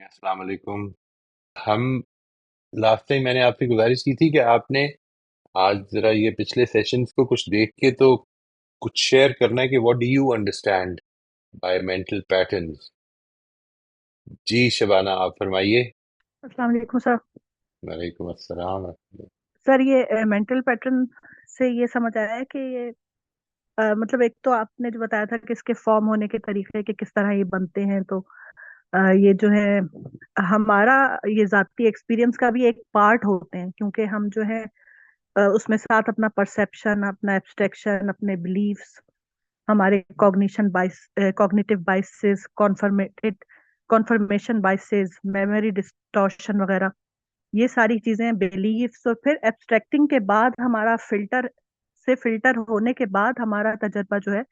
अस्सलाम वालेकुम। हम लास्ट टाइम मैंने आपसे गुजारिश की थी कि आपने आज ज़रा ये पिछले सेशंस को कुछ देख के तो कुछ शेयर करना है कि what do you understand by mental patterns. जी शबाना, आप फरमाइए। अस्सलाम वालेकुम सर। वालेकुम अस्सलाम। सर ये मेंटल पैटर्न से ये समझ आया है कि ये मतलब एक तो आपने जो बताया था कि इसके फॉर्म होने के तरीके कि किस तरह ये बनते हैं, तो ये जो है हमारा ये जाती एक्सपीरियंस का भी एक पार्ट होते हैं, क्योंकि हम जो है उसमें साथ अपना परसेप्शन, अपना एब्स्ट्रैक्शन, अपने बिलीव्स, हमारे कॉग्निशन बाइस, cognitive biases, conformation biases, memory distortion वगैरह, ये सारी चीजें बिलीफ्स, और फिर एब्स्ट्रैक्टिंग के बाद हमारा फिल्टर होने के बाद हमारा तजर्बा जो है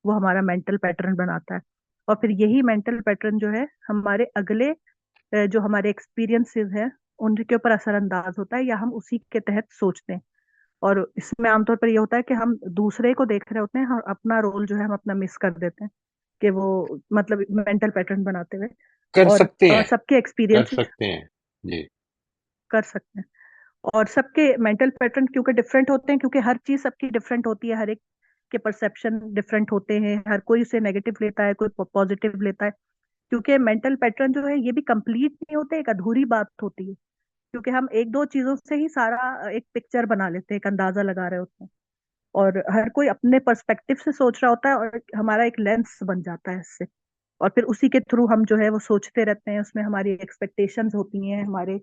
वो हमारा मेंटल पैटर्न बनाता है। और फिर यही मेंटल पैटर्न जो है हमारे अगले जो हमारे एक्सपीरियंसेस हैं उनके ऊपर असरअंदाज होता है, या हम उसी के तहत सोचते हैं। और इसमें आमतौर पर ये होता है कि हम दूसरे को देख रहे होते हैं, हम अपना रोल जो है हम अपना मिस कर देते हैं कि वो मतलब मेंटल पैटर्न बनाते हुए। कर और सकते हैं। सबके कर एक्सपीरियंसेस सकते हैं। जी। कर सकते हैं। और सबके मेंटल पैटर्न क्योंकि डिफरेंट होते हैं, क्योंकि हर चीज सबकी डिफरेंट होती है, हर एक के परसेप्शन डिफरेंट होते हैं, हर कोई उसे नेगेटिव लेता है, कोई पॉजिटिव लेता है। क्योंकि मेंटल पैटर्न जो है ये भी कंप्लीट नहीं होते, एक अधूरी बात होती है, क्योंकि हम एक दो चीजों से ही सारा एक पिक्चर बना लेते हैं, एक अंदाजा लगा रहे होते हैं। और हर कोई अपने पर्सपेक्टिव से सोच रहा होता है, और हमारा एक लेंस बन जाता है इससे। और फिर उसी के थ्रू हम जो है वो सोचते रहते हैं, उसमें हमारी एक्सपेक्टेशंस होती हैं, हमारे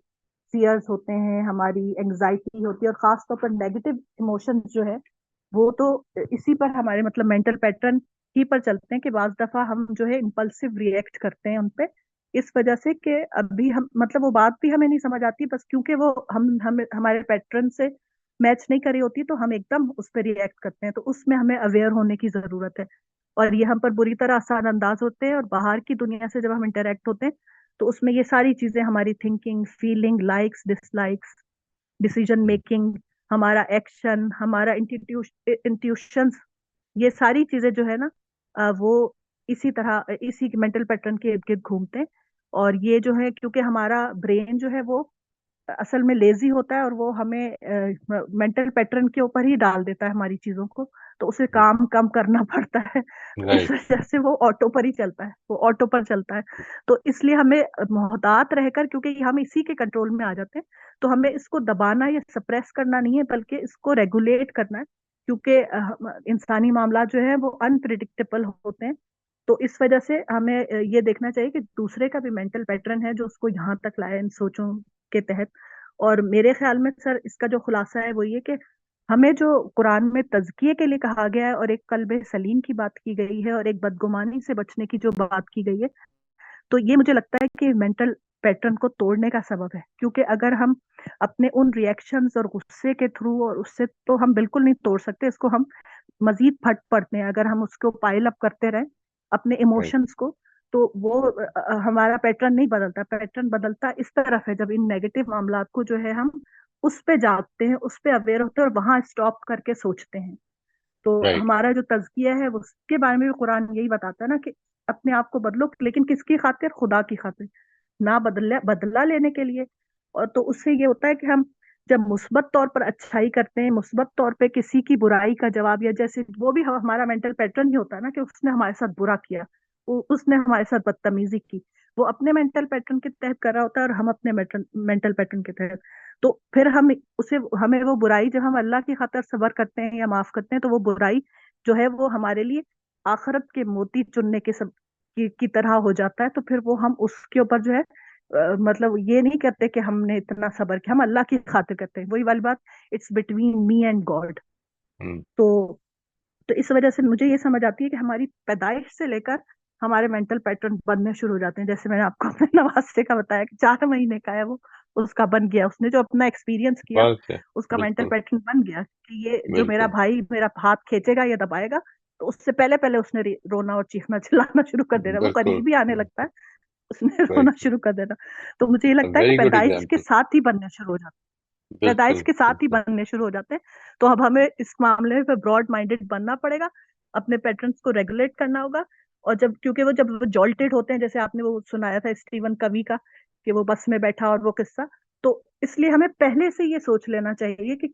फियर्स होते हैं, हमारी एंग्जाइटी होती है, और खास तौर पर नेगेटिव इमोशंस जो है वो तो इसी पर हमारे मतलब मेंटल पैटर्न ही पर चलते हैं कि बाज दफा हम जो है इम्पल्सिव रिएक्ट करते हैं उनपे, इस वजह से कि अभी हम मतलब वो बात भी हमें नहीं समझ आती, बस क्योंकि वो हम हमारे पैटर्न से मैच नहीं करी होती, तो हम एकदम उस पर रिएक्ट करते हैं। तो उसमें हमें अवेयर होने की जरूरत है। और ये हम पर बुरी तरह असर अंदाज होते हैं, और बाहर की दुनिया से जब हम इंटरेक्ट होते हैं तो उसमें ये सारी चीजें, हमारी thinking, feeling, likes, dislikes, decision making, हमारा एक्शन, हमारा इंट्यूशंस, ये सारी चीजें जो है ना वो इसी तरह इसी मेंटल पैटर्न के इर्द गिर्द घूमते हैं। और ये जो है क्योंकि हमारा ब्रेन जो है वो असल में लेजी होता है, और वो हमें मेंटल पैटर्न के ऊपर ही डाल देता है हमारी चीजों को, तो उसे काम कम करना पड़ता है। तो इस राइट। वजह से वो ऑटो पर ही चलता है, वो ऑटो पर चलता है। तो इसलिए हमें मोहतात रहकर, क्योंकि हम इसी के कंट्रोल में आ जाते हैं, तो हमें इसको दबाना या सप्रेस करना नहीं है, बल्कि इसको रेगुलेट करना है। क्योंकि इंसानी मामला जो है वो अनप्रिडिक्टेबल होते हैं। तो इस वजह से हमें ये देखना चाहिए कि दूसरे का भी मेंटल पैटर्न है जो उसको यहाँ तक लाया इन सोचों के तहत। और मेरे ख्याल में सर इसका जो खुलासा है वो ये कि हमें जो कुरान में तज़किये के लिए कहा गया है, और एक कल्बे सलीम की बात की गई है, और एक बदगुमानी से बचने की जो बात की गई है, तो ये मुझे लगता है कि मेंटल पैटर्न को तोड़ने का सबब है। क्योंकि अगर हम अपने उन रिएक्शंस और गुस्से के थ्रू, और उससे तो हम बिल्कुल नहीं तोड़ सकते, इसको हम मजीद फट पड़ते हैं अगर हम उसको पाइल अप करते रहें अपने राइट। इमोशंस को। तो वो हमारा पैटर्न नहीं बदलता, पैटर्न बदलता इस तरफ है जब इन नेगेटिव मामलात को जो है हम उस पे जागते हैं, उस पे अवेयर होते हैं, और वहां स्टॉप करके सोचते हैं। तो राइट। हमारा जो तज़किया है वो उसके बारे में भी कुरान यही बताता है ना कि अपने आप को बदलो, लेकिन किसकी खातिर? खुदा की खातिर, ना बदला बदला लेने के लिए। और तो उससे ये होता है कि हम जब मुस्बत तौर पर अच्छाई करते हैं, मुस्बत तौर पे किसी की बुराई का जवाब, या जैसे वो भी हमारा मेंटल पैटर्न ही होता है ना कि उसने हमारे साथ बुरा किया, उसने हमारे साथ बदतमीजी की, वो अपने मेंटल पैटर्न के तहत कर रहा होता है, और हम अपने मेंटल पैटर्न के तहत। तो फिर हम उसे हमें वो बुराई जब हम अल्लाह की खातिर सबर करते हैं या माफ करते हैं, तो वो बुराई जो है वो हमारे लिए आखिरत के मोती चुनने के सब की तरह हो जाता है। तो फिर वो हम उसके ऊपर जो है मतलब ये नहीं करते कि हमने इतना सबर किया, हम अल्लाह की खातिर करते हैं, वही वाली बात, it's between me and God. Hmm. तो तो इस वजह से मुझे ये समझ आती है कि हमारी पैदाइश से लेकर हमारे मेंटल पैटर्न बनने शुरू हो जाते हैं। जैसे मैंने आपको अपने नवासे का बताया कि 4 महीने का है वो, उसका बन गया, उसने जो अपना एक्सपीरियंस किया बहुत है। उसका मेंटल बिल्कुल। पैटर्न बन गया कि ये जो मेरा बिल्कुल। भाई मेरा हाथ खींचेगा या दबाएगा, तो उससे पहले पहले उसने रोना और चीखना चिल्लाना शुरू कर देना, वो बिल्कुल। करीब ही आने लगता है, उसने रोना राइट। शुरू कर देना। तो मुझे ये लगता है कि वेरी गुड पैदाइश के एग्जाम्पल। साथ ही बनने शुरू हो जाते हैं, पैदाइश बिल्कुल। के साथ ही बिल्कुल। बनने शुरू हो जाते हैं। तो अब हमें इस मामले में ब्रॉड माइंडेड बनना पड़ेगा, अपने पैटर्न्स को रेगुलेट करना होगा, और जब क्योंकि वो जब जॉल्टेड होते हैं, जैसे आपने वो सुनाया था स्टीवन कवी का, कि वो बस में बैठा और वो किस्सा, तो इसलिए हमें पहले से ये सोच लेना चाहिए कि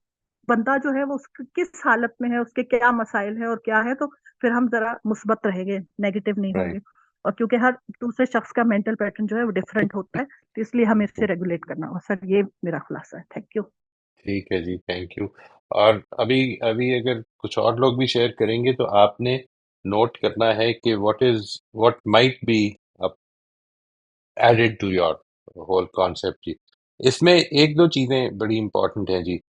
बंदा जो है वो किस हालत में है, उसके क्या मसाइल है और क्या है, तो फिर हम जरा मुस्बत रहेंगे, नेगेटिव नहीं राइट। होंगे। और क्योंकि हर दूसरे शख्स का मेंटल पैटर्न जो है वो डिफरेंट होता है, तो इसलिए हमें इससे रेगुलेट करना होगा। सर, ये मेरा खुलासा है। Thank you. ठीक है जी, थैंक यू। और अभी अभी अगर कुछ और लोग भी शेयर करेंगे तो आपने नोट करना है कि what might be added to your whole concept जी। इसमें एक दो चीजें बड़ी इंपॉर्टेंट हैं जी।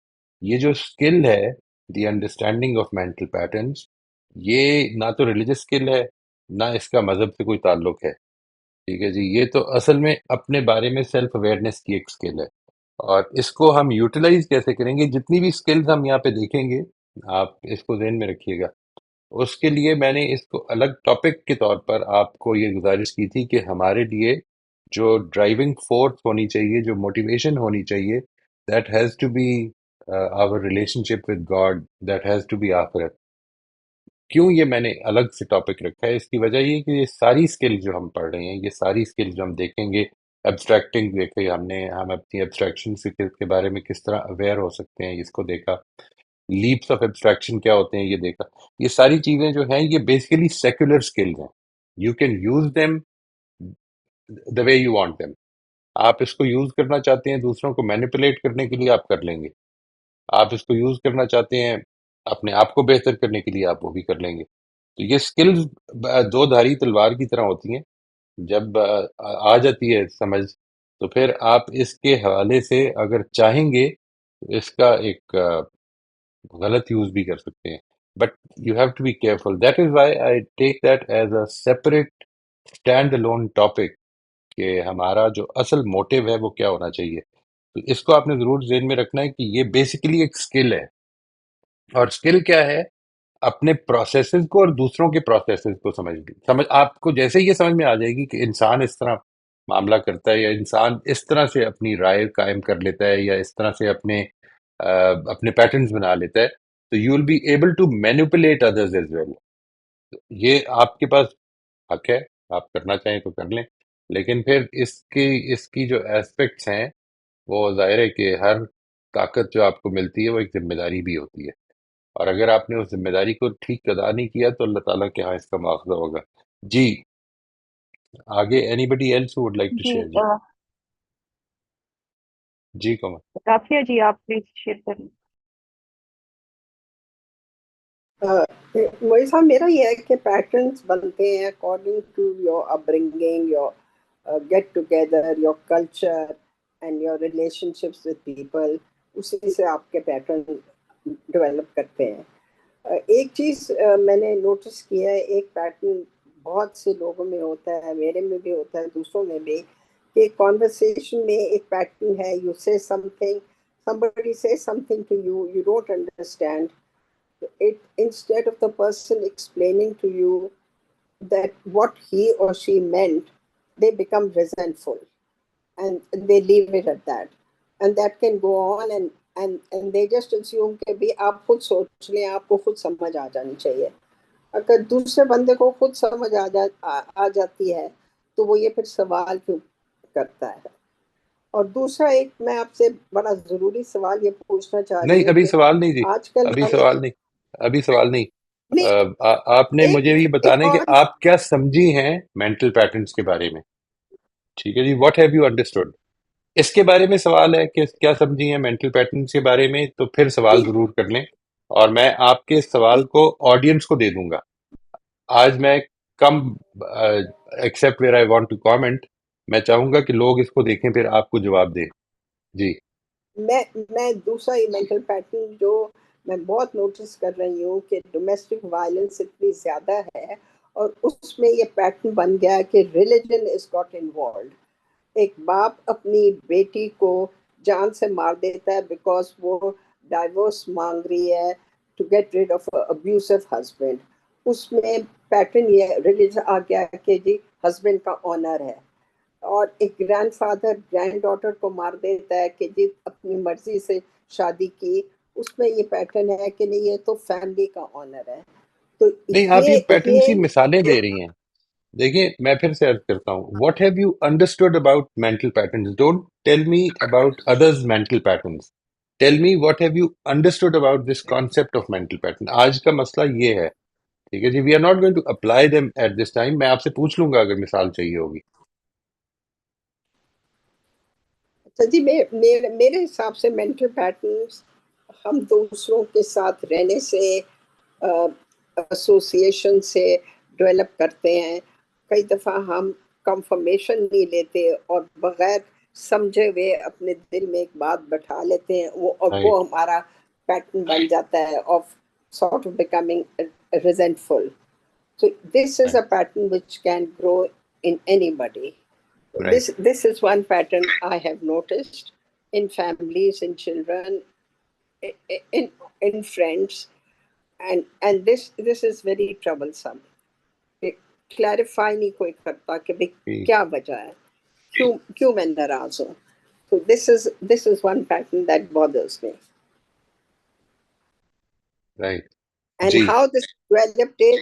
ये जो स्किल है, the understanding of mental patterns, ये ना तो रिलीजियस स्किल है, ना इसका मजहब से कोई ताल्लुक है। ठीक है जी, ये तो असल में अपने बारे में सेल्फ अवेयरनेस की एक स्किल है। और इसको हम यूटिलाइज कैसे करेंगे, जितनी भी स्किल्स हम यहाँ पे देखेंगे, आप इसको ध्यान में रखिएगा। उसके लिए मैंने इसको अलग टॉपिक के तौर पर आपको ये गुजारिश की थी कि हमारे लिए जो ड्राइविंग फोर्स होनी चाहिए, जो मोटिवेशन होनी चाहिए, that has to be our relationship with God, that has to be आखिरत। क्यों ये मैंने अलग से टॉपिक रखा है, इसकी वजह ये कि ये सारी स्किल जो हम पढ़ रहे हैं, ये सारी स्किल जो हम देखेंगे, एब्स्ट्रैक्टिंग देखे हमने, हम अपनी एब्स्ट्रैक्शन के बारे में किस तरह अवेयर हो सकते हैं, इसको देखा। लीप्स ऑफ एब्स्ट्रैक्शन क्या होते हैं, ये देखा। ये सारी चीजें जो हैं, ये बेसिकली सेक्युलर स्किल्स हैं। You can use them the way you want them. आप इसको यूज करना चाहते हैं दूसरों को मैनिपुलेट करने के लिए, आप कर लेंगे। आप इसको यूज करना चाहते हैं अपने आप को बेहतर करने के लिए, आप वो भी कर लेंगे। तो ये स्किल्स दो धारी तलवार की तरह होती हैं। जब आ जाती है समझ, तो फिर आप इसके हवाले से अगर चाहेंगे तो इसका एक गलत यूज भी कर सकते हैं। But you have to be careful, that is why I take that as a separate stand alone topic, कि हमारा जो असल मोटिव है वो क्या होना चाहिए। तो इसको आपने जरूर ज़हन में रखना है कि ये बेसिकली एक स्किल है। और स्किल क्या है? अपने प्रोसेसेस को और दूसरों के प्रोसेसेस को समझ आपको जैसे ही ये समझ में आ जाएगी कि इंसान इस तरह मामला करता है, या इंसान इस तरह से अपनी राय कायम कर लेता है, या इस तरह से अपने पैटर्न्स बना लेता है, तो you will be able to manipulate others as well. ये आपके पास हक है, आप करना चाहें तो कर लें। लेकिन फिर इसकी इसकी जो एस्पेक्ट्स हैं, वो जाहिर है कि हर ताकत जो आपको मिलती है वो एक जिम्मेदारी भी होती है। और अगर आपने उस जिम्मेदारी को ठीक अदा नहीं किया तो अल्लाह ताला के यहाँ इसका मुआवजा होगा। जी। आगे anybody else would like to जी शेयर जी। जी कमल। राफिया जी, आप प्लीज शेयर करें। वही साहब, मेरा ये है कि पैटर्न्स बनते हैं according to your upbringing, your get together, your culture and your relationships with people. उसी से आपके पैटर्न डेवलप करते हैं। एक चीज मैंने नोटिस किया है, एक पैटर्न बहुत से लोगों में होता है, मेरे में भी होता है, दूसरों में भी, कि कॉन्वर्सेशन में एक पैटर्न है, यू से something, somebody says something to you, you don't understand it. Instead of the person explaining to you that what he or she meant, they become resentful and they leave it at that, and that can go on, and they just assume कि भी आप खुद सोच लें, आपको खुद समझ आ जानी चाहिए। अगर दूसरे बंदे को खुद समझ आ जाती है, तो वो ये फिर सवाल क्यों करता है। और दूसरा, एक मैं आपसे बड़ा जरूरी सवाल ये पूछना चाह रही नहीं, हूँ अभी कि सवाल नहीं जी। आजकल अभी वाले, सवाल नहीं। अभी सवाल नहीं। नहीं, आपने मुझे एक ये एक बताना है कि और, आप क्या समझी हैं मेंटल पैटर्न्स के बारे में। ठीक है जी, व्हाट हैव यू अंडरस्टूड, इसके बारे में सवाल है कि क्या समझी है मेंटल पैटर्न्स के बारे में, तो फिर सवाल जी जरूर कर लें। और मैं आपके सवाल जी, को ऑडियंस को दे दूंगा। आज मैं कम, except where I want to comment, मैं चाहूंगा कि लोग इसको देखें फिर आपको जवाब दें। जी। मैं दूसरा ये मेंटल पैटर्न जो मैं बहुत नोटिस कर रही हूँ कि डोमेस्टिक वायलेंस इतनी ज्यादा है, और उसमें ये पैटर्न बन गया है कि रिलीजन इज गॉट इन्वॉल्व। एक बाप अपनी बेटी को जान से मार देता है बिकॉज वो डाइवोर्स मांग रही है to get rid of abusive husband. उसमें पैटर्न ये रिलीजन आ गया है कि जी हस्बैंड का ऑनर है। और एक ग्रैंडफादर ग्रैंड डॉटर को मार देता है कि जी अपनी मर्जी से शादी की। उसमें ये पैटर्न है कि नहीं, ये तो फैमिली का ऑनर है। तो नहीं, आप ये पैटर्न ये की मिसालें दे रही हैं। देखिए मैं फिर से अर्ज करता हूँ, what have you understood about mental patterns? Don't tell me about others mental patterns, tell me what have you understood about this concept of mental pattern. आज का मसला ये है, ठीक है जी, we are not going to apply them at this time. मैं आपसे पूछ लूंगा अगर मिसाल चाहिए होगी। अच्छा जी, मेरे हिसाब से मेंटल पैटर्न्स हम दूसरों के साथ रहने से, एसोसिएशन से डेवलप करते हैं। कई दफ़ा हम कंफर्मेशन नहीं लेते और बगैर समझे हुए अपने दिल में एक बात बैठा लेते हैं, वो राइट हमारा पैटर्न बन जाता है of sort of becoming resentful. So this is a pattern which can grow in anybody. Right This is one pattern I have noticed in families, in children, in friends, and this is very troublesome. Clarify नहीं कोई करता कि भाई क्या वजह है, क्यों क्यों मैं नाराज हूँ. So this is one pattern that bothers me. Right And जी। how this developed is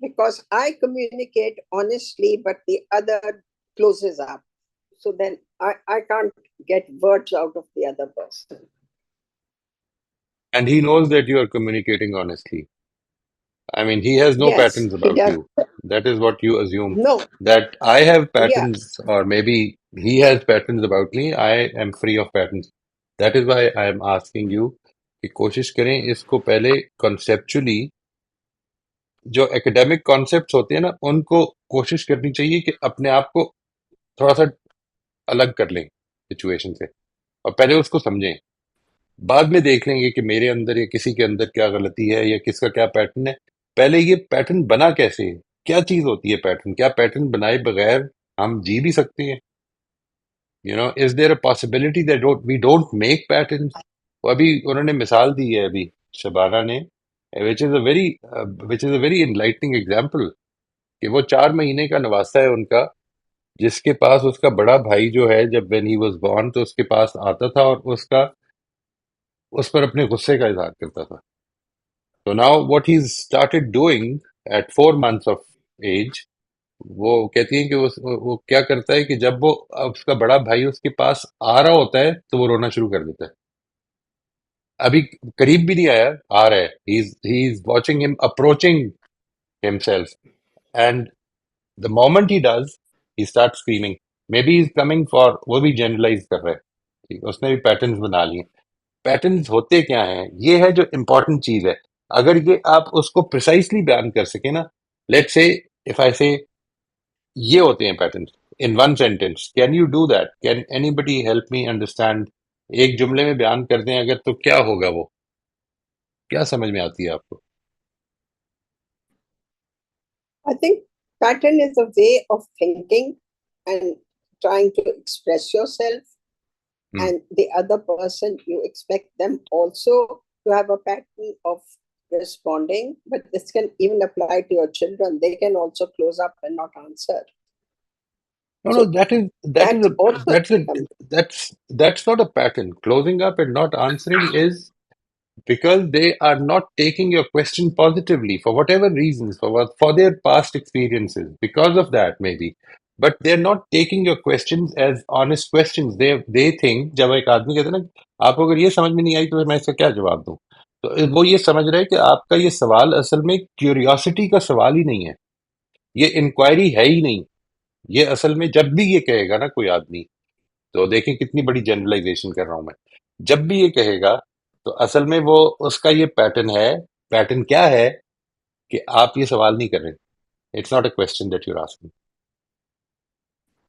because I communicate honestly, but the other closes up. So then I can't get words out of the other person. And he knows that you are communicating honestly. I mean, he has no Yes, patterns he about does. you. That is what you assume. No, That I have yeah. patterns, or maybe he has patterns about me. I am free of patterns. That is why I am asking you कि कोशिश करें इसको पहले conceptually, जो academic concepts होते हैं ना, उनको कोशिश करनी चाहिए कि अपने आप को थोड़ा सा अलग कर लें सिचुएशन से, और पहले उसको समझें। बाद में देख लेंगे कि मेरे अंदर या किसी के अंदर क्या गलती है या किसका क्या पैटर्न है। पहले ये पैटर्न बना कैसे है, क्या चीज होती है पैटर्न, क्या पैटर्न बनाए बगैर हम जी भी सकते हैं? Is there a possibility that we don't make patterns? वो अभी उन्होंने मिसाल दी है अभी, शबाना ने, which is a very enlightening example, कि वो 4 महीने का नवासा है उनका, जिसके पास उसका बड़ा भाई जो है, जब व्हेन ही वाज बॉर्न तो उसके पास आता था और उसका उस पर अपने गुस्से का इजहार करता था। तो now what he started doing at 4 months of age, वो कहती है कि वो क्या करता है कि जब वो उसका बड़ा भाई उसके पास आ रहा होता है तो वो रोना शुरू कर देता है। अभी करीब भी नहीं आया, आ रहा है, he is watching him approaching himself, and the moment he does, he start screaming. May be is coming for, वो भी जनरलाइज कर रहा है, ठीक है, उसने भी पैटर्न्स बना लिए। पैटर्न्स होते क्या हैं, ये है जो इंपॉर्टेंट चीज है। अगर ये आप उसको प्रिसाइसली बयान कर सके ना, लेट्स से, इफ आई से ये होते हैं patterns in one sentence, can you do that? Can anybody help me understand? एक जुमले में बयान कर दें अगर, तो क्या होगा, वो क्या समझ में आती है आपको? I think pattern is a way of thinking and trying to express yourself, and the other person, you expect them also to have a pattern of responding. But this can even apply to your children. They can also close up and not answer. No, no, So that is that a also that's a becomes. that's not a pattern. Closing up and not answering is because they are not taking your question positively for whatever reasons, for their past experiences. Because of that, maybe, but they're not taking your questions as honest questions. They think, जब एक आदमी कहता है ना, आपको अगर ये समझ में नहीं आई तो मैं इसका क्या जवाब दूं, तो वो ये समझ रहे हैं कि आपका ये सवाल असल में क्यूरियोसिटी का सवाल ही नहीं है, ये इंक्वायरी है ही नहीं। ये असल में जब भी ये कहेगा ना कोई आदमी, तो देखें कितनी बड़ी जनरलाइजेशन कर रहा हूं मैं, जब भी ये कहेगा तो असल में वो, उसका ये पैटर्न है। पैटर्न क्या है कि आप ये सवाल नहीं कर रहे, it's not a question that you're asking,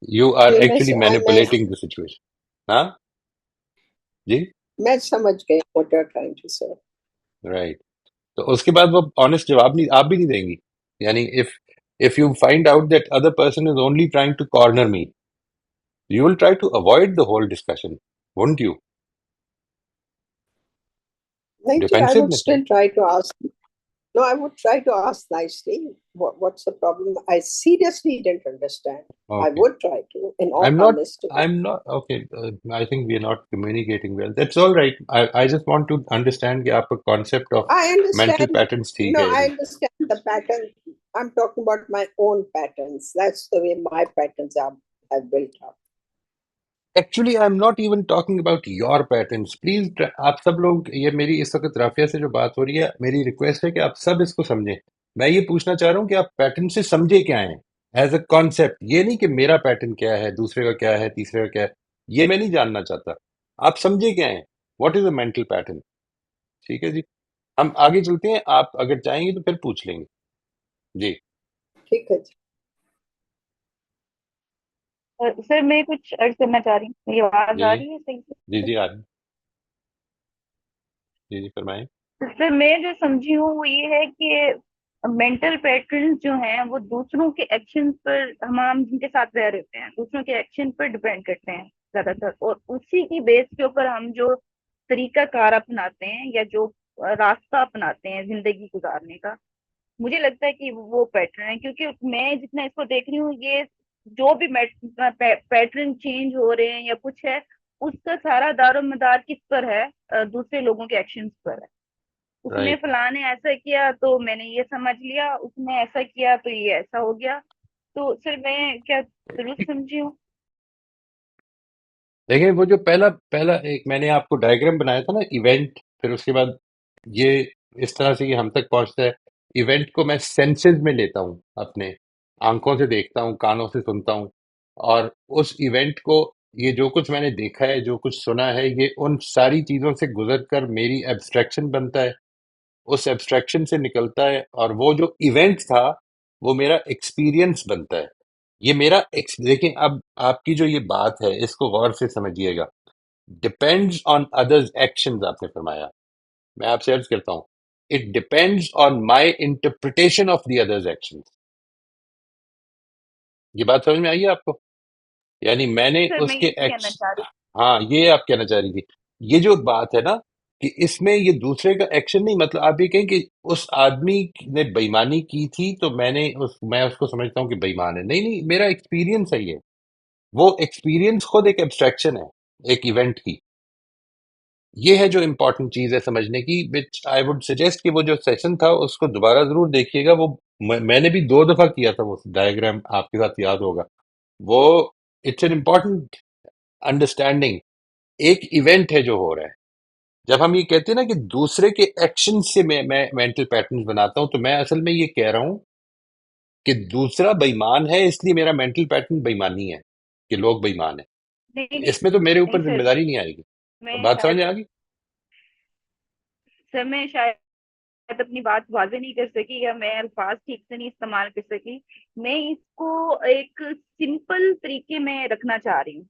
you are ये एक्चुअली मैनिपुलेटिंग द सिचुएशन। हाँ जी, मैं समझ गई what you're trying to say. Right. तो उसके बाद वो ऑनेस्ट जवाब नहीं, आप भी नहीं देंगी। यानी if you find out that other person is only trying to corner me, you will try to avoid the whole discussion, won't you? Thank you. I would Defensiveness, still try to ask. No, I would try to ask nicely. What's the problem? I seriously didn't understand. I okay. would try to, in all I'm not, honesty. I'm not, okay. I think we are not communicating well. That's all right. I just want to understand कि आपका concept of I mental understand. patterns ठीक No, है या I नहीं? understand the pattern. I'm talking about my own patterns. That's the way my patterns have built up. Actually I am not even talking about your patterns please. आप सब लोग, ये मेरी इस वक्त राफिया से जो बात हो रही है, मेरी रिक्वेस्ट है कि आप सब इसको समझें। मैं ये पूछना चाह रहा हूँ कि आप पैटर्न से समझे क्या है एज अ कॉन्सेप्ट। ये नहीं कि मेरा पैटर्न क्या है, दूसरे का क्या है, तीसरे का क्या है, ये मैं नहीं जानना चाहता। आप समझे क्या है, what is a mental pattern. ठीक है जी, हम आगे चलते हैं। आप अगर चाहेंगे तो फिर पूछ लेंगे जी। ठीक है जी। सर मैं कुछ अर्ज करना चाह रही हूँ, मेरी आवाज जी आ जी। रही है सही से? जी जी, आ रही। जी जी, फरमाएं। तो सर मैं जो समझी हूँ वो ये है कि मेंटल पैटर्न जो हैं वो दूसरों के एक्शन पर, हम जिनके साथ रह रहे होते हैं दूसरों के एक्शन पर डिपेंड करते हैं ज्यादातर, और उसी की बेस के ऊपर हम जो तरीका कार अपनाते हैं या जो रास्ता अपनाते हैं जिंदगी गुजारने का, मुझे लगता है कि वो पैटर्न है। क्योंकि मैं जितना इसको देख रही हूँ, ये जो भी पैटर्न चेंज हो रहे हैं या कुछ है, उसका सारा दारोमदार किस पर है? दूसरे लोगों के एक्शंस पर है। उसने राइट। फलाने ऐसा किया तो मैंने ये समझ लिया, उसने ऐसा किया तो ये ऐसा हो गया। तो सर मैं क्या दुरुस्त समझी हूँ? देखिए, वो जो पहला पहला एक मैंने आपको डायग्राम बनाया था ना, इवेंट, फिर उसके बाद ये इस तरह से ये हम तक पहुंचता है। इवेंट को मैं सेंसेस में लेता हूँ, अपने आंखों से देखता हूँ, कानों से सुनता हूँ, और उस इवेंट को, ये जो कुछ मैंने देखा है, जो कुछ सुना है, ये उन सारी चीजों से गुजर कर मेरी एब्स्ट्रैक्शन बनता है। उस एब्स्ट्रैक्शन से निकलता है, और वो जो इवेंट था वो मेरा एक्सपीरियंस बनता है। ये मेरा देखिए, अब आपकी जो ये बात है इसको गौर से समझिएगा। डिपेंड्स ऑन अदर्स एक्शंस आपने फरमाया। मैं आपसे अर्ज करता हूं, it depends on my interpretation of the others actions. ये बात समझ में आई है आपको? यानी मैंने सर मैं उसके यही कहना एक्स, चाह रही हाँ, ये आप कहना चाह रही थी। ये जो बात है ना, कि इसमें ये दूसरे का एक्शन नहीं, मतलब आप ये कहें कि उस आदमी ने बेईमानी की थी तो मैं उसको समझता हूँ कि बेईमान है। नहीं नहीं, मेरा एक्सपीरियंस है ये। वो एक्सपीरियंस खुद एक एब्स्ट्रैक्शन है, एक इवेंट की। ये है जो इम्पोर्टेंट चीज है समझने की, विच आई वुड सजेस्ट कि वो जो सेशन था उसको दोबारा जरूर देखिएगा। वो मैंने भी 2 दफा किया था, वो डायग्राम आपके साथ याद होगा वो। It's an important understanding. एक इवेंट है जो हो रहा है। जब हम ये कहते हैं ना कि दूसरे के एक्शन से मैं मेंटल पैटर्न बनाता हूं, तो मैं असल में ये कह रहा हूं कि दूसरा बेईमान है, इसलिए मेरा मेंटल पैटर्न बेईमानी है, कि लोग बेईमान है। नहीं नहीं इसमें तो मेरे नहीं ऊपर सर, जिम्मेदारी नहीं आएगी। मैं बात समझ शायद में आ गई? सर मैं शायद अपनी बात वाजे नहीं कर सकी, या मैं अल्फाज ठीक से नहीं इस्तेमाल कर सकी। मैं इसको एक सिंपल तरीके में रखना चाह रही हूँ।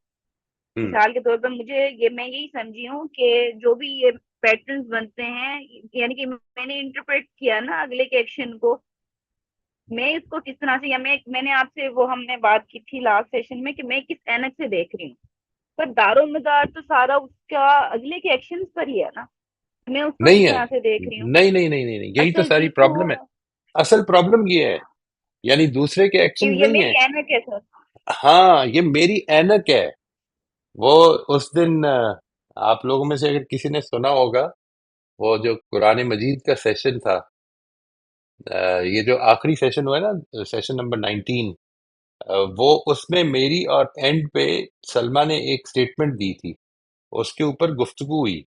हम्म। मिसाल के तौर पर मुझे ये, मैं यही समझी हूँ कि जो भी ये पैटर्न्स बनते हैं, यानी कि मैंने इंटरप्रेट किया ना अगले के एक्शन को, मैं इसको किस तरह से, या मैंने आपसे वो हमने बात की थी लास्ट सेशन में कि मैं किस एनक से देख रही हूँ, पर दारोमदार तो सारा उसका अगले के एक्शंस पर ही है ना। मैं उसको नहीं किस है, तरह से देख रही हूँ? नहीं नहीं नहीं नहीं नहीं, यही तो असल सारी चीज तो प्रॉब्लम है। असल प्रॉब्लम ये है, यानी दूसरे के एक्शन ये नहीं है। मेरी एनक है सर। हाँ, ये मेरी ऐनक है। वो उस दिन आप लोगों में से अगर किसी ने सुना होगा, वो जो कुरान मजीद का सेशन था, ये जो आखिरी सेशन हुआ है ना, सेशन नंबर 19, वो उसमें मेरी और एंड पे सलमा ने एक स्टेटमेंट दी थी, उसके ऊपर गुफ्तगू हुई।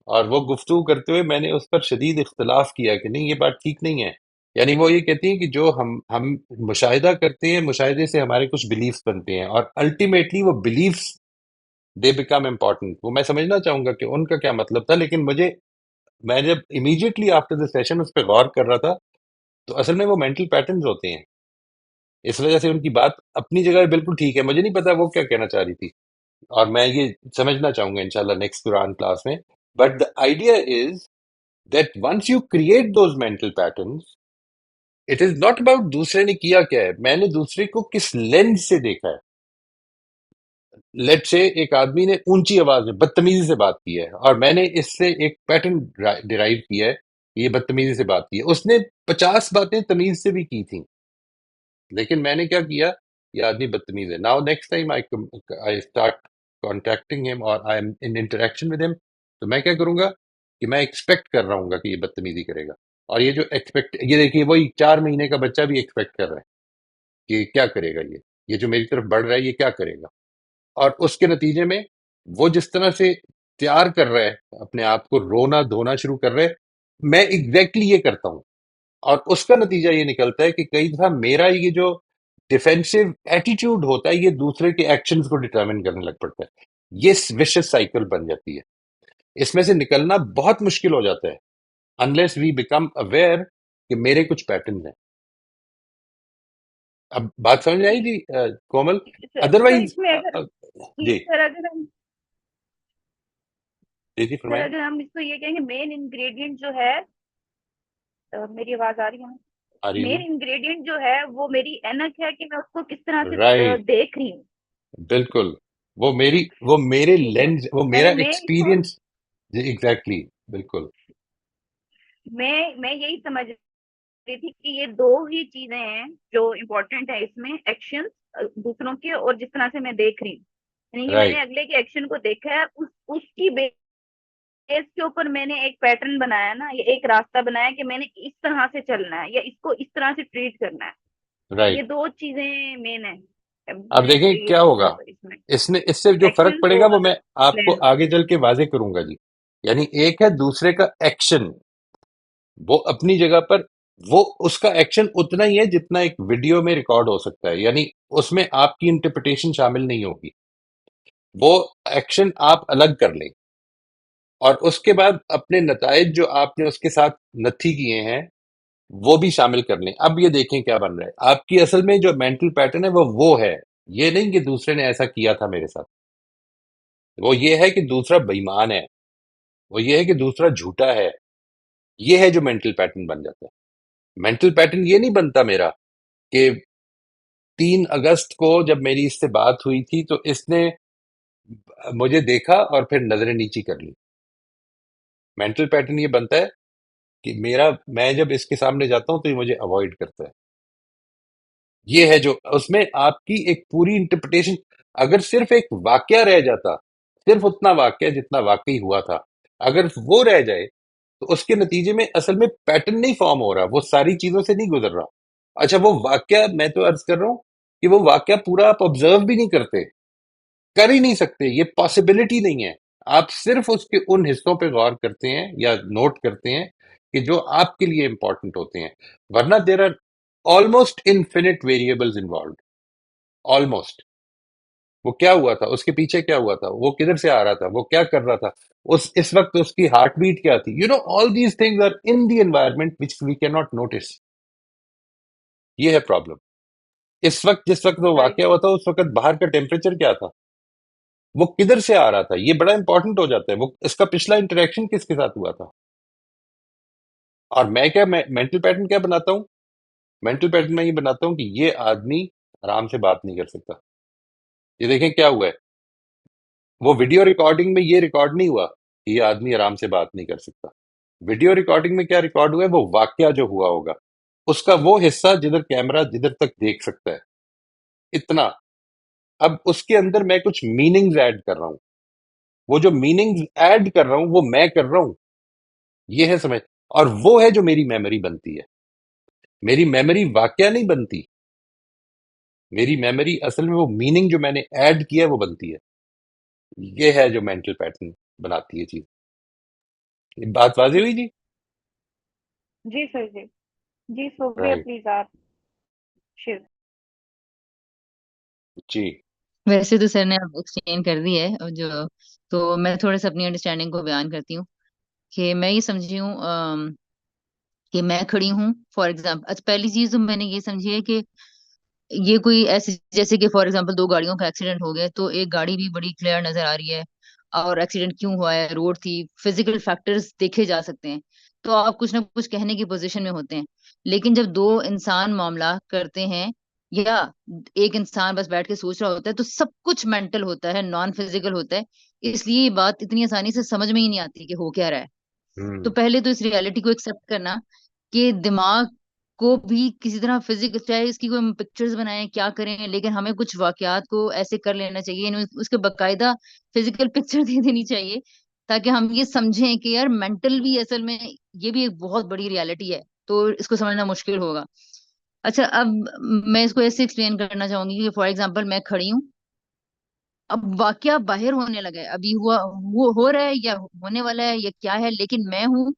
और वो गुफ्तगू करते हुए मैंने उस पर शदीद इख्तलाफ किया कि नहीं, ये बात ठीक नहीं है। यानी वो ये कहती है कि जो हम मुशाहिदा करते हैं, मुशाहिदे से हमारे कुछ बिलीफ्स बनते हैं, और अल्टीमेटली वो बिलीफ्स दे बिकम इम्पोर्टेंट। वो मैं समझना चाहूंगा कि उनका क्या मतलब था, लेकिन मैं जब इमीडिएटली आफ्टर द सेशन उस पर गौर कर रहा था, तो असल में वो मेंटल पैटर्न्स होते हैं। इस वजह से उनकी बात अपनी जगह बिल्कुल ठीक है। मुझे नहीं पता वो क्या कहना चाह रही थी, और मैं ये समझना चाहूंगा इंशाल्लाह नेक्स्ट कुरान क्लास में। But the idea is that once you create those mental patterns, it is not about दूसरे ने किया क्या है, मैंने दूसरे को किस लेंस से देखा है। लेट से एक आदमी ने ऊंची आवाज में बदतमीजी से बात की है, और मैंने इससे एक पैटर्न डिराइव किया है कि ये बदतमीजी से बात की है। उसने 50 बातें तमीज से भी की थी, लेकिन मैंने क्या किया, ये आदमी बदतमीज है। Now next time I start contacting him और I am in interaction with him, तो मैं क्या करूंगा कि मैं एक्सपेक्ट कर रहा हूँ कि ये बदतमीजी करेगा। और ये जो ये देखिए वही 4 महीने का बच्चा भी एक्सपेक्ट कर रहा है कि क्या करेगा ये जो मेरी तरफ बढ़ रहा है ये क्या करेगा। और उसके नतीजे में वो जिस तरह से तैयार कर रहा है अपने आप को, रोना धोना शुरू कर रहे हैं, मैं एग्जैक्टली ये करता हूं। और उसका नतीजा ये निकलता है कि कई दफा मेरा ये जो डिफेंसिव एटीट्यूड होता है ये दूसरे के एक्शंस को डिटरमिन करने लग पड़ता है। ये विशियस साइकिल बन जाती है। इसमें से निकलना बहुत मुश्किल हो जाता है अनलेस वी बिकम अवेयर कि मेरे कुछ पैटर्न हैं। अब बात समझ में आई थी कोमल? सर अदरवाइज इसमें अगर जी सर अगर हम जी जी सर फरमाएं। अगर हम इसको ये कहेंगे मेन इंग्रेडिएंट जो है, मेरी आवाज आ रही है? आ रही है मेन जी। इंग्रेडिएंट जो है वो मेरी एनक है कि मैं उसको किस तरह से राइट, देख रही हूँ। बिल्कुल। वो मेरे ठीक है, लेंस, वो मेरा पहले मैं इसको एक्सपीरियंस। जी एग्जैक्टली, बिल्कुल। मैं यही समझ रही थी कि ये दो ही चीजें हैं जो इम्पोर्टेंट है इसमें, एक्शन दूसरों के और जिस तरह से मैं देख रही हूँ। यानी कि मैंने राइट अगले के एक्शन को देखा है, उसकी बेस के ऊपर मैंने एक पैटर्न बनाया ना, ये एक रास्ता बनाया कि मैंने इस तरह से चलना है या इसको इस तरह से ट्रीट करना है। ये राइट। दो चीजें मेन है अब मैं देखें ये क्या होगा, इसमें, इसने इससे जो फर्क एक्शन पड़ेगा और वो मैं आपको प्लान। आगे चल के वाजे करूंगा जी। यानी एक है दूसरे का एक्शन, वो अपनी जगह पर, वो उसका एक्शन उतना ही है जितना एक वीडियो में रिकॉर्ड हो सकता है, यानी उसमें आपकी इंटरप्रिटेशन शामिल नहीं होगी। वो एक्शन आप अलग कर लें और उसके बाद अपने नताइज जो आपने उसके साथ नथी किए हैं वो भी शामिल कर लें। अब ये देखें क्या बन रहा है। आपकी असल में जो मेंटल पैटर्न है वो है, ये नहीं कि दूसरे ने ऐसा किया था मेरे साथ। वो ये है कि दूसरा बेईमान है, वो ये है कि दूसरा झूठा है। ये है जो मेंटल पैटर्न बन जाता है। मेंटल पैटर्न ये नहीं बनता मेरा कि 3 अगस्त को जब मेरी इससे बात हुई थी तो इसने मुझे देखा और फिर नजरें नीची कर ली। मेंटल पैटर्न ये बनता है कि मैं जब इसके सामने जाता हूं तो ये मुझे अवॉइड करता है। ये है जो उसमें आपकी एक पूरी इंटरप्रिटेशन। अगर सिर्फ एक वाक्य रह जाता, सिर्फ उतना वाक्य जितना वाकई हुआ था, अगर वो रह जाए तो उसके नतीजे में असल में पैटर्न नहीं फॉर्म हो रहा, वो सारी चीजों से नहीं गुजर रहा। अच्छा वो वाक्य, मैं तो अर्ज कर रहा हूं कि वो वाक्य पूरा आप ऑब्जर्व भी नहीं करते, कर ही नहीं सकते, ये पॉसिबिलिटी नहीं है। आप सिर्फ उसके उन हिस्सों पे गौर करते हैं या नोट करते हैं कि जो आपके लिए इंपॉर्टेंट होते हैं। वरना there are almost infinite variables involve. Almost. वो क्या हुआ था, उसके पीछे क्या हुआ था, वो किधर से आ रहा था, वो क्या कर रहा था, उस इस वक्त उसकी हार्ट बीट क्या थी। All these things are in the environment which we can not notice. ये है प्रॉब्लम। इस वक्त जिस वक्त वो राइट। वाकया हुआ था उस वक्त बाहर का टेम्परेचर क्या था, वो किधर से आ रहा था, ये बड़ा इंपॉर्टेंट हो जाता है। वो इसका पिछला इंटरेक्शन किसके साथ हुआ था। और मैं मेंटल पैटर्न क्या बनाता हूँ। मेंटल पैटर्न में ये बनाता हूँ कि ये आदमी आराम से बात नहीं कर सकता। ये देखें क्या हुआ है, वो वीडियो रिकॉर्डिंग में ये रिकॉर्ड नहीं हुआ कि ये आदमी आराम से बात नहीं कर सकता। वीडियो रिकॉर्डिंग में क्या रिकॉर्ड हुआ है, वो वाकया जो हुआ होगा उसका वो हिस्सा जिधर कैमरा जिधर तक देख सकता है, इतना। अब उसके अंदर मैं कुछ मीनिंग्स ऐड कर रहा हूं। वो जो मीनिंग्स ऐड कर रहा हूं वो मैं कर रहा हूं। ये है समझ। और वो है जो मेरी मेमोरी बनती है। मेरी मेमोरी वाकया नहीं बनती, मेरी मेमोरी असल में वो मीनिंग जो मैंने ऐड किया है वो बनती है। ये है जो मेंटल पैटर्न बनाती है चीज। ये बात वाज़ेह हुई जी? जी सर जी। जी सोबिया राइट। प्लीज आप शिव। जी वैसे तो सर ने अब एक्सप्लेन कर दी है और जो, तो मैं थोड़ा सा अपनी अंडरस्टैंडिंग को बयान करती हूँ कि मैं ये समझी हूँ कि मैं खड़ी हूँ फॉर एग्जाम्पल। अच्छा, पहली चीज तो मैंने ये समझी है कि ये कोई ऐसे, जैसे कि फॉर एग्जांपल दो गाड़ियों का एक्सीडेंट हो गया तो एक गाड़ी भी बड़ी क्लियर नजर आ रही है और एक्सीडेंट क्यों हुआ है, रोड थी, फिजिकल फैक्टर्स देखे जा सकते हैं, तो आप कुछ ना कुछ कहने की पोजीशन में होते हैं। लेकिन जब दो इंसान मामला करते हैं या एक इंसान बस बैठ के सोच रहा होता है तो सब कुछ मेंटल होता है, नॉन फिजिकल होता है। इसलिए ये बात इतनी आसानी से समझ में ही नहीं आती कि हो क्या रहा है। तो हम्म पहले तो इस रियलिटी को एक्सेप्ट करना कि दिमाग को भी किसी तरह फिजिकल, चाहे इसकी कोई पिक्चर्स बनाएं क्या करें, लेकिन हमें कुछ वाकयात को ऐसे कर लेना चाहिए, उसके बकायदा फिजिकल पिक्चर दे देनी चाहिए ताकि हम ये समझें कि यार मेंटल भी असल में ये भी एक बहुत बड़ी रियलिटी है, तो इसको समझना मुश्किल होगा। अच्छा, अब मैं इसको ऐसे एक्सप्लेन करना चाहूंगी कि फॉर एग्जांपल मैं खड़ी हूँ, अब वाकया बाहर होने लगा है, अभी हुआ, वो हो रहा है या होने वाला है या क्या है, लेकिन मैं हूँ,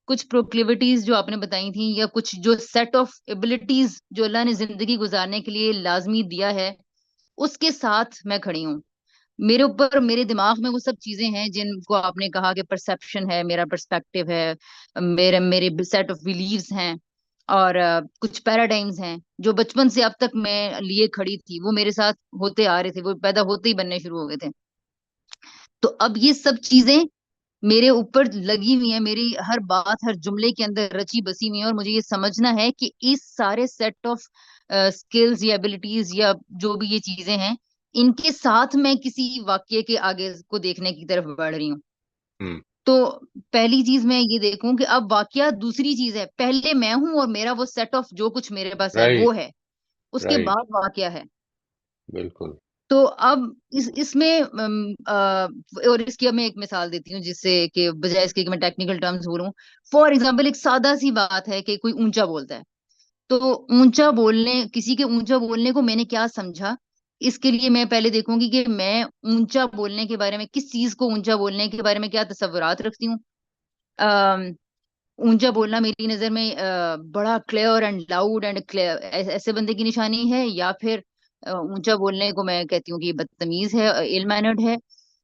कुछ प्रोक्लिविटीज जो आपने बताई थी या कुछ जो सेट ऑफ एबिलिटीज जो अल्लाह ने जिंदगी गुजारने के लिए लाजमी दिया है, उसके साथ मैं खड़ी हूँ। मेरे ऊपर, मेरे दिमाग में वो सब चीजें हैं जिनको आपने कहा कि परसेप्शन है, मेरा पर्सपेक्टिव है, मेरे मेरे सेट ऑफ बिलीव्स हैं, और कुछ पैराडाइम्स हैं जो बचपन से अब तक मैं लिए खड़ी थी, वो मेरे साथ होते आ रहे थे, वो पैदा होते ही बनने शुरू हो गए थे। तो अब ये सब चीजें मेरे ऊपर लगी हुई है, मेरी हर बात, हर जुमले के अंदर रची बसी हुई है, और मुझे ये समझना है कि इस सारे सेट ऑफ स्किल्स या एबिलिटीज या जो भी ये चीजें हैं, इनके साथ मैं किसी वाक्य के आगे को देखने की तरफ बढ़ रही हूँ। हम्म। तो पहली चीज मैं ये देखूं कि अब वाक्य दूसरी चीज है, पहले मैं हूं और मेरा वो सेट ऑफ जो कुछ मेरे पास है वो राइट। है, उसके राइट। बाद वाक्य है। बिल्कुल। तो अब इसमें और इसकी अब मैं एक मिसाल देती हूँ, जिससे कि बजाय इसके कि मैं टेक्निकल टर्म्स बोलूं, फॉर एग्जाम्पल एक सादा सी बात है कि कोई ऊंचा बोलता है, तो ऊंचा बोलने, किसी के ऊंचा बोलने को मैंने क्या समझा, इसके लिए मैं पहले देखूंगी कि मैं ऊंचा बोलने के बारे में, किस चीज को ऊंचा बोलने के बारे में क्या तस्वुरात रखती हूँ। अम, ऊंचा बोलना मेरी नजर में बड़ा clear and loud and clear ऐसे बंदे की निशानी है, या फिर ऊंचा बोलने को मैं कहती हूँ कि बदतमीज है, इल मैनर्ड है।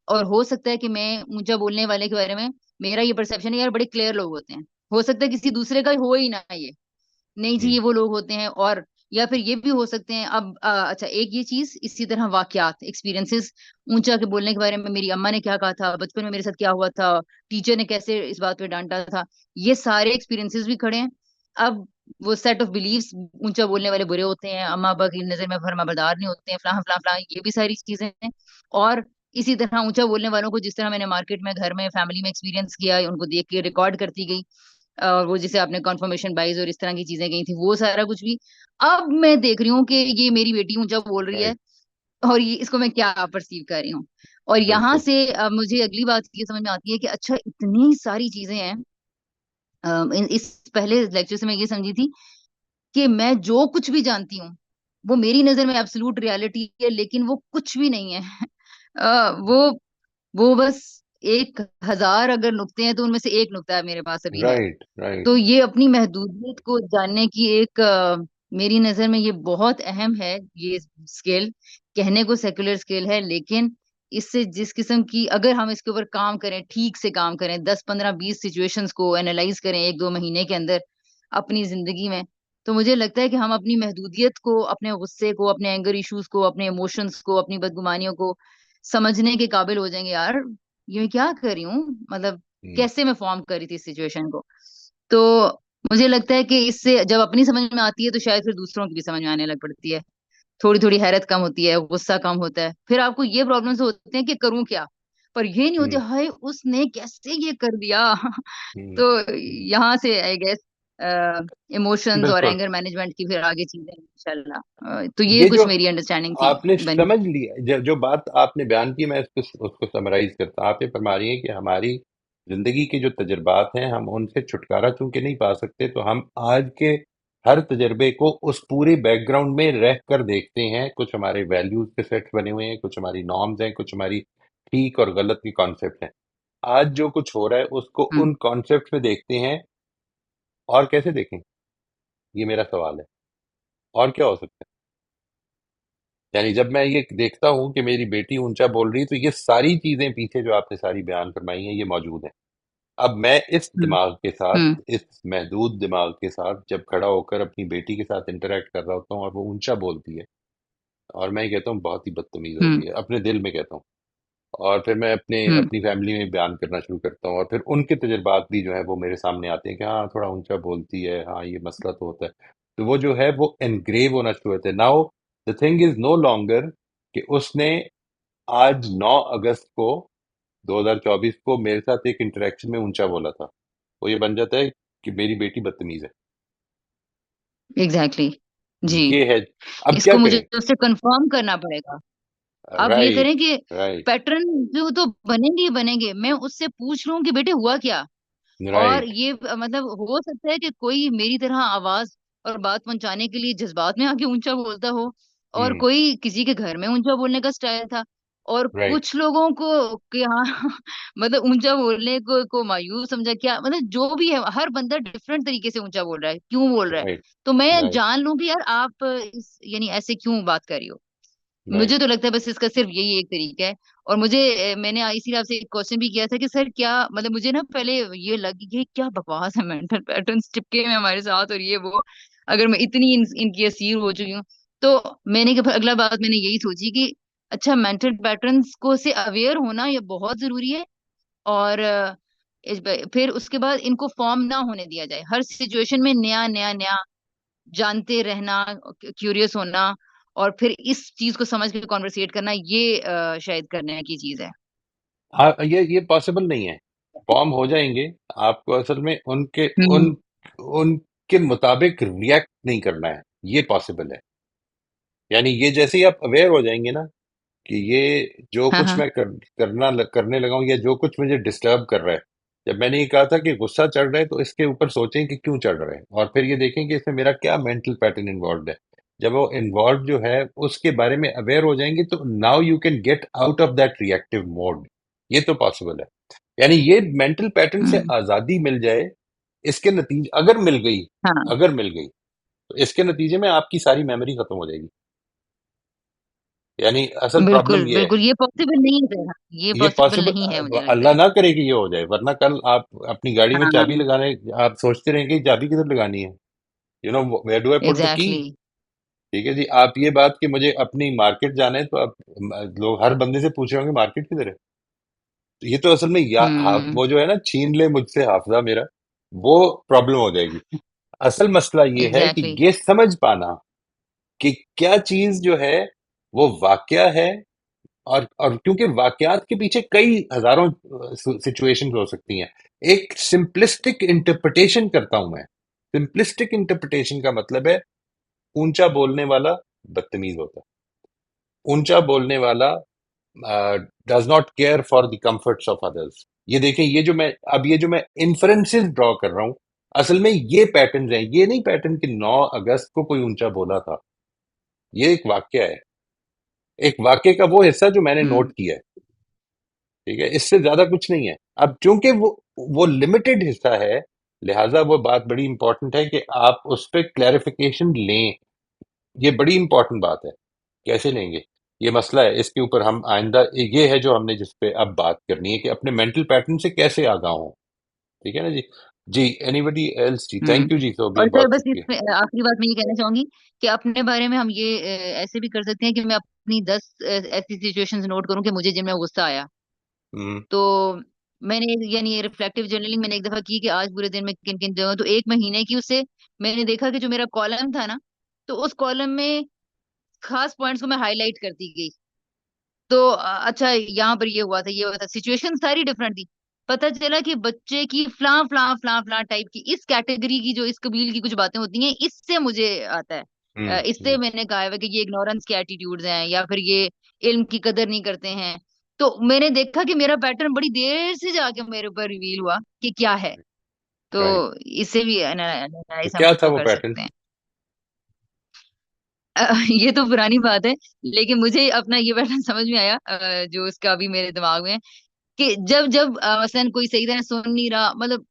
और हो सकता है कि मैं ऊंचा बोलने वाले के बारे में, मेरा ये परसेप्शन है यार बड़े क्लियर लोग होते हैं, हो सकता है किसी दूसरे का हो ही ना ये, नहीं जी हम्म। ये वो लोग होते हैं। और या फिर ये भी हो सकते हैं, अब अच्छा एक ये चीज, इसी तरह वाकयात, एक्सपीरियंसेस, ऊंचा के बोलने के बारे में मेरी अम्मा ने क्या कहा था, बचपन में मेरे साथ क्या हुआ था, टीचर ने कैसे इस बात पे डांटा था, ये सारे एक्सपीरियंसेस भी खड़े हैं। अब वो सेट ऑफ बिलीव्स, ऊंचा बोलने वाले बुरे होते हैं, अम्मा अब्बा की नजर में फर्माबरदार नहीं होते हैं, फलां फलां फलां, ये भी सारी चीजें हैं। और इसी तरह ऊंचा बोलने वालों को जिस तरह मैंने मार्केट में, घर में, फैमिली में एक्सपीरियंस किया, उनको देख के रिकॉर्ड करती गई, और वो जिसे आपने कॉन्फर्मेशन बाइज और इस तरह की चीजें कही थी, वो सारा कुछ भी अब मैं देख रही हूँ कि ये मेरी बेटी ऊंचा बोल रही है, राइट। और ये इसको मैं क्या परसीव कर रही हूँ। और यहाँ बिल्कुल। से अब मुझे अगली बात ये समझ में आती है कि अच्छा इतनी सारी चीजें हैं। इस पहले लेक्चर से मैं ये समझी थी कि मैं जो कुछ भी जानती हूँ वो मेरी नजर में एब्सोल्यूट रियलिटी है, लेकिन वो कुछ भी नहीं है। वो बस 1,000 अगर नुक्ते हैं तो उनमें से एक नुक्ता है मेरे पास अभी है। राइट। राइट। तो ये अपनी महदूदियत को जानने की एक मेरी नजर में ये बहुत अहम है, ये स्किल, कहने को सेकुलर स्किल है, लेकिन इससे जिस किस्म की, अगर हम इसके ऊपर काम करें, ठीक से काम करें, 10 15 20 सिचुएशंस को एनालाइज करें 1 2 महीने के अंदर अपनी जिंदगी में, तो मुझे लगता है कि हम अपनी महदूदियत को, अपने गुस्से को, अपने एंगर इश्यूज को, अपने इमोशंस को, अपनी बदगुमानियों को समझने के काबिल हो जाएंगे यार, ये मैं क्या कर रही हूँ, मतलब हम्म। कैसे मैं फॉर्म कर रही थी इस सिचुएशन को। तो मुझे लगता है कि इससे जब अपनी समझ में आती है तो शायद फिर दूसरों की भी समझ में आने लग पड़ती है, थोड़ी थोड़ी हैरत कम होती है, गुस्सा कम होता है, फिर आपको ये प्रॉब्लम्स होते हैं कि करूं क्या, पर ये नहीं होते हम्म। हाय उसने कैसे ये कर दिया। हम्म। तो यहाँ से आई गेस इमोशंस और बिल्कुल। एंगर मैनेजमेंट की फिर आगे चीजें इंशाल्लाह। तो ये ये जो कुछ मेरी अंडरस्टैंडिंग थी आपने बनी। समझ लिया, जो बात आपने बयान की, मैं उसको समराइज करता हूँ। आप ये फरमा रही हैं कि हमारी जिंदगी के जो तजुर्बात हैं, हम उनसे छुटकारा चूंकि नहीं पा सकते, तो हम आज के हर तजर्बे को उस पूरे बैकग्राउंड में रह कर देखते हैं। कुछ हमारे वैल्यूज के सेट्स बने हुए हैं, कुछ हमारी नॉर्म्स हैं, कुछ हमारी ठीक और गलत के कॉन्सेप्ट हैं। आज जो कुछ हो रहा है उसको हम्म। उन कॉन्सेप्ट में देखते हैं। और कैसे देखें, ये मेरा सवाल है। और क्या हो सकता है? यानी जब मैं ये देखता हूँ कि मेरी बेटी ऊंचा बोल रही है, तो ये सारी चीजें पीछे जो आपने सारी बयान फरमाई हैं, ये मौजूद हैं। अब मैं इस हम्म। दिमाग के साथ, हम्म। इस महदूद दिमाग के साथ जब खड़ा होकर अपनी बेटी के साथ इंटरेक्ट कर रहा होता हूँ और वो ऊंचा बोलती है, और मैं कहता हूँ बहुत ही बदतमीज हो हम्म। रही है, अपने दिल में कहता हूँ, और फिर मैं अपने हम्म। अपनी फैमिली में बयान करना शुरू करता हूँ, और फिर उनके तजुर्बात भी जो है वो मेरे सामने आते हैं कि हाँ थोड़ा ऊंचा बोलती है, हाँ ये मसला तो होता है। तो वो जो है वो एनग्रेव होना शुरू होता है। Now the thing is no longer कि उसने आज 9 अगस्त को 2024 को मेरे साथ एक इंटरेक्शन में ऊंचा बोला था। वो ये बन जाता है कि मेरी बेटी बदतमीज है। एग्जैक्टली। जी। ये है। अब क्या इसको मुझे करें? उससे कंफर्म करना पड़ेगा। अब ये राइट, करें कि राइट, पैटर्न जो तो बनेंगे ही बनेंगे, मैं उससे पूछ लूँ कि बेटे हुआ क्या? और राइट। ये मतलब हो सकता है कि कोई मेरी तरह आवाज़ और बात पहुँचाने के लिए जज़्बात में आके ऊँचा बोलता हो और हुँ, कोई किसी के घर में ऊँचा बोलने का स्टाइल था और राइट, कुछ लोगों को कि हाँ मतलब ऊँचा बोलने को मायूस समझा क्या मतलब जो भी है, हर बंदा डिफरेंट तरीके से ऊँचा बोल रहा है, क्यों बोल रहा है? राइट, तो मैं राइट, जान लूँ कि यार आप इस यानी ऐसे क्यों बात कर रही हो? राइट। मुझे तो लगता है बस इसका सिर्फ यही एक तरीका है और मुझे मैंने इसीलिए आपसे एक क्वेश्चन भी किया था कि सर क्या मतलब मुझे ना पहले ये लगी कि क्या बकवास है मेंटल पैटर्न्स चिपके हैं हमारे साथ और ये वो अगर मैं इतनी इनकी असीर हो चुकी हूँ तो मैंने अगला बात मैंने यही सोची कि अच्छा मेंटल पैटर्न्स को से अवेयर होना ये बहुत जरूरी है और फिर उसके बाद इनको फॉर्म ना होने दिया जाए हर सिचुएशन में नया नया नया जानते रहना, क्यूरियस होना और फिर इस चीज़ को समझ के कन्वर्सेट करना ये शायद करने की चीज़ है। ये पॉसिबल नहीं है। फॉर्म हो जाएँगे, आपको असल में हुँ। उनके मुताबिक रिएक्ट नहीं करना है, ये पॉसिबल है। यानी ये जैसे ही आप अवेयर हो जाएँगे ना कि ये जो हाँ, कुछ हाँ। मैं करने लगा हूँ या जो कुछ मुझे डिस्टर्ब कर रहा है, जब मैंने ये कहा था कि गुस्सा चढ़ रहा है तो इसके ऊपर सोचें कि क्यों चढ़ रहा है और फिर ये देखें कि इसमें मेरा क्या मेंटल पैटर्न इन्वॉल्व है। जब वो इन्वॉल्व जो है उसके बारे में अवेयर हो जाएंगे तो now you can get out of that reactive mode. ये तो पॉसिबल है। यानी ये मेंटल पैटर्न से हुँ। आजादी मिल जाए, इसके नतीजे हाँ, अगर मिल गई तो इसके नतीजे में आपकी सारी मेमोरी खत्म हो जाएगी। यानी असल बिल्कुल, प्रॉब्लम ये है। बिल्कुल ये पॉसिबल नहीं है सर, हाँ, ये ये पॉसिबल नहीं है पॉसिबल मुझे लगता अल्लाह है। ना करे कि ये हो जाए, वरना कल आप अपनी गाड़ी में चाबी हाँ, लगाने आप सोचते रहेंगे कि चाबी किधर लगानी है। You know where do I put the key. Exactly. ठीक है जी, आप ये बात कि मुझे अपनी मार्केट जाना है तो आप लोग हर बंदे से पूछ रहे होंगे मार्केट किधर है। तो ये तो असल में हुँ, वो जो है ना, छीन ले मुझसे हाफजा मेरा, वो प्रॉब्लम हो जाएगी। असल मसला ये है कि एग्ज़ैक्टली। ये समझ पाना कि क्या चीज जो है वो वाकया है, और क्योंकि वाकयात के पीछे कई हजारों सिचुएशंस हो सकती हैं। एक सिंपलिस्टिक इंटरप्रिटेशन करता हूं मैं। सिंपलिस्टिक इंटरप्रिटेशन का मतलब है ऊंचा बोलने वाला बदतमीज होता है, ऊंचा बोलने वाला does not care for the comforts of others. ये देखें, ये जो मैं इन्फरेंसेस ड्रॉ कर रहा हूं, असल में ये पैटर्न हैं। ये नहीं पैटर्न कि 9 अगस्त को कोई ऊंचा बोला था। ये एक वाक्य है, एक वाक्य का वो हिस्सा जो मैंने हुँ, नोट किया है। ठीक है, इससे ज्यादा कुछ नहीं है। अब चूंकि वो लिमिटेड हिस्सा है, लिहाजा वो बात बड़ी इंपॉर्टेंट है कि आप उस पर क्लैरिफिकेशन लें। ये बड़ी इंपॉर्टेंट बात है। कैसे लेंगे, ये मसला है। इसके ऊपर हम आइंदा, ये है जो हमने जिस पे अब बात करनी है कि अपने मेंटल पैटर्न से कैसे आगाह हो। ठीक है ना जी। जी, एनीबॉडी एल्स जी? हुँ। थैंक यू जी, सोबिया, और सर बहुत बस शुक्रिया। इसमें आखिरी बात मैं ये कहना चाहूँगी कि अपने बारे में हम ये ऐसे भी कर सकते हैं कि मैं अपनी 10 ऐसी सिचुएशंस नोट करूँ कि मुझे जिनमें गुस्सा आया। हम्म, तो मैंने यानी रिफ्लेक्टिव जर्नलिंग मैंने एक दफ़ा की कि आज पूरे दिन में किन-किन जगहों तो 1 महीने की उससे मैंने देखा कि जो मेरा कॉलम था ना, तो उस कॉलम में खास पॉइंट्स को मैं हाइलाइट करती गई। तो अच्छा यहाँ पर ये हुआ था, सिचुएशन सारी डिफरेंट थी। पता चला कि बच्चे की फ्लां टाइप की इस कैटेगरी की जो इस कबील की कुछ बातें होती हैं, इससे मुझे आता है। इससे हम्म, मैंने कहा है कि ये इग्नोरेंस के एटीट्यूड्स हैं या फिर ये इल्म की कदर नहीं करते हैं। तो मैंने देखा कि मेरा पैटर्न बड़ी देर से जाके मेरे ऊपर रिवील हुआ कि क्या है। तो राइट। इससे भी तो एनालाइज़ हम क्या था उसको वो कर पैटर्न? सकते हैं। ये तो पुरानी बात है, लेकिन मुझे अपना ये पैटर्न समझ में आया जो उसका अभी मेरे दिमाग में है कि जब मसलन कोई सही तरह सुन नहीं रहा मतलब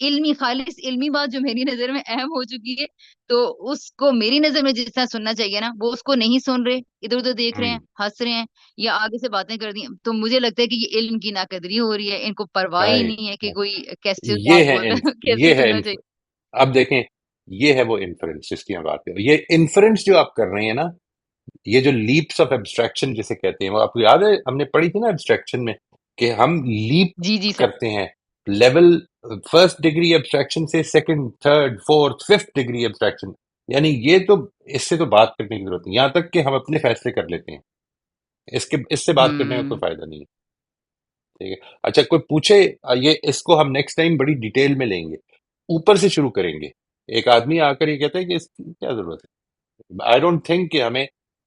इल्मी खालिस इल्मी बात जो मेरी नज़र में अहम हो चुकी है, तो उसको मेरी नज़र में जिस तरह सुनना चाहिए ना, वो उसको नहीं सुन रहे, इधर-उधर देख रहे हैं, हम्म, हँस रहे हैं या आगे से बातें कर दी हैं। तो मुझे लगता है कि ये इल्म की नाकदरी हो रही है, इनको परवाह ही राइट। नहीं है कि कोई कैसे ये बात है बोल रहा है, ये कैसे है सुनना चाहिए। अब देखें, ये है वो इन्फ्रेंस जिसकी हम बात कर रहे हैं। ये इन्फ्रेंस जो आप कर रहे हैं ना, ये जो लीप्स ऑफ एब्स्ट्रैक्शन जिसे कहते हैं, वो आपको याद है हमने पढ़ी थी ना एब्स्ट्रैक्शन में, कि हम लीप जी, जी सर। करते हैं लेवल, फर्स्ट डिग्री एब्स्ट्रैक्शन से second, third, fourth, fifth degree abstraction. यानी ये तो, इससे तो बात करने की जरूरत नहीं, यहां तक कि हम अपने फैसले कर लेते हैं। इससे बात करने का कोई हुँ। फायदा नहीं है। ठीक है। अच्छा, कोई पूछे, ये इसको हम नेक्स्ट टाइम बड़ी डिटेल में लेंगे, ऊपर से शुरू करेंगे। एक आदमी आकर ये कहता है कि इसकी क्या जरूरत है। आई डोंट थिंक कि हमें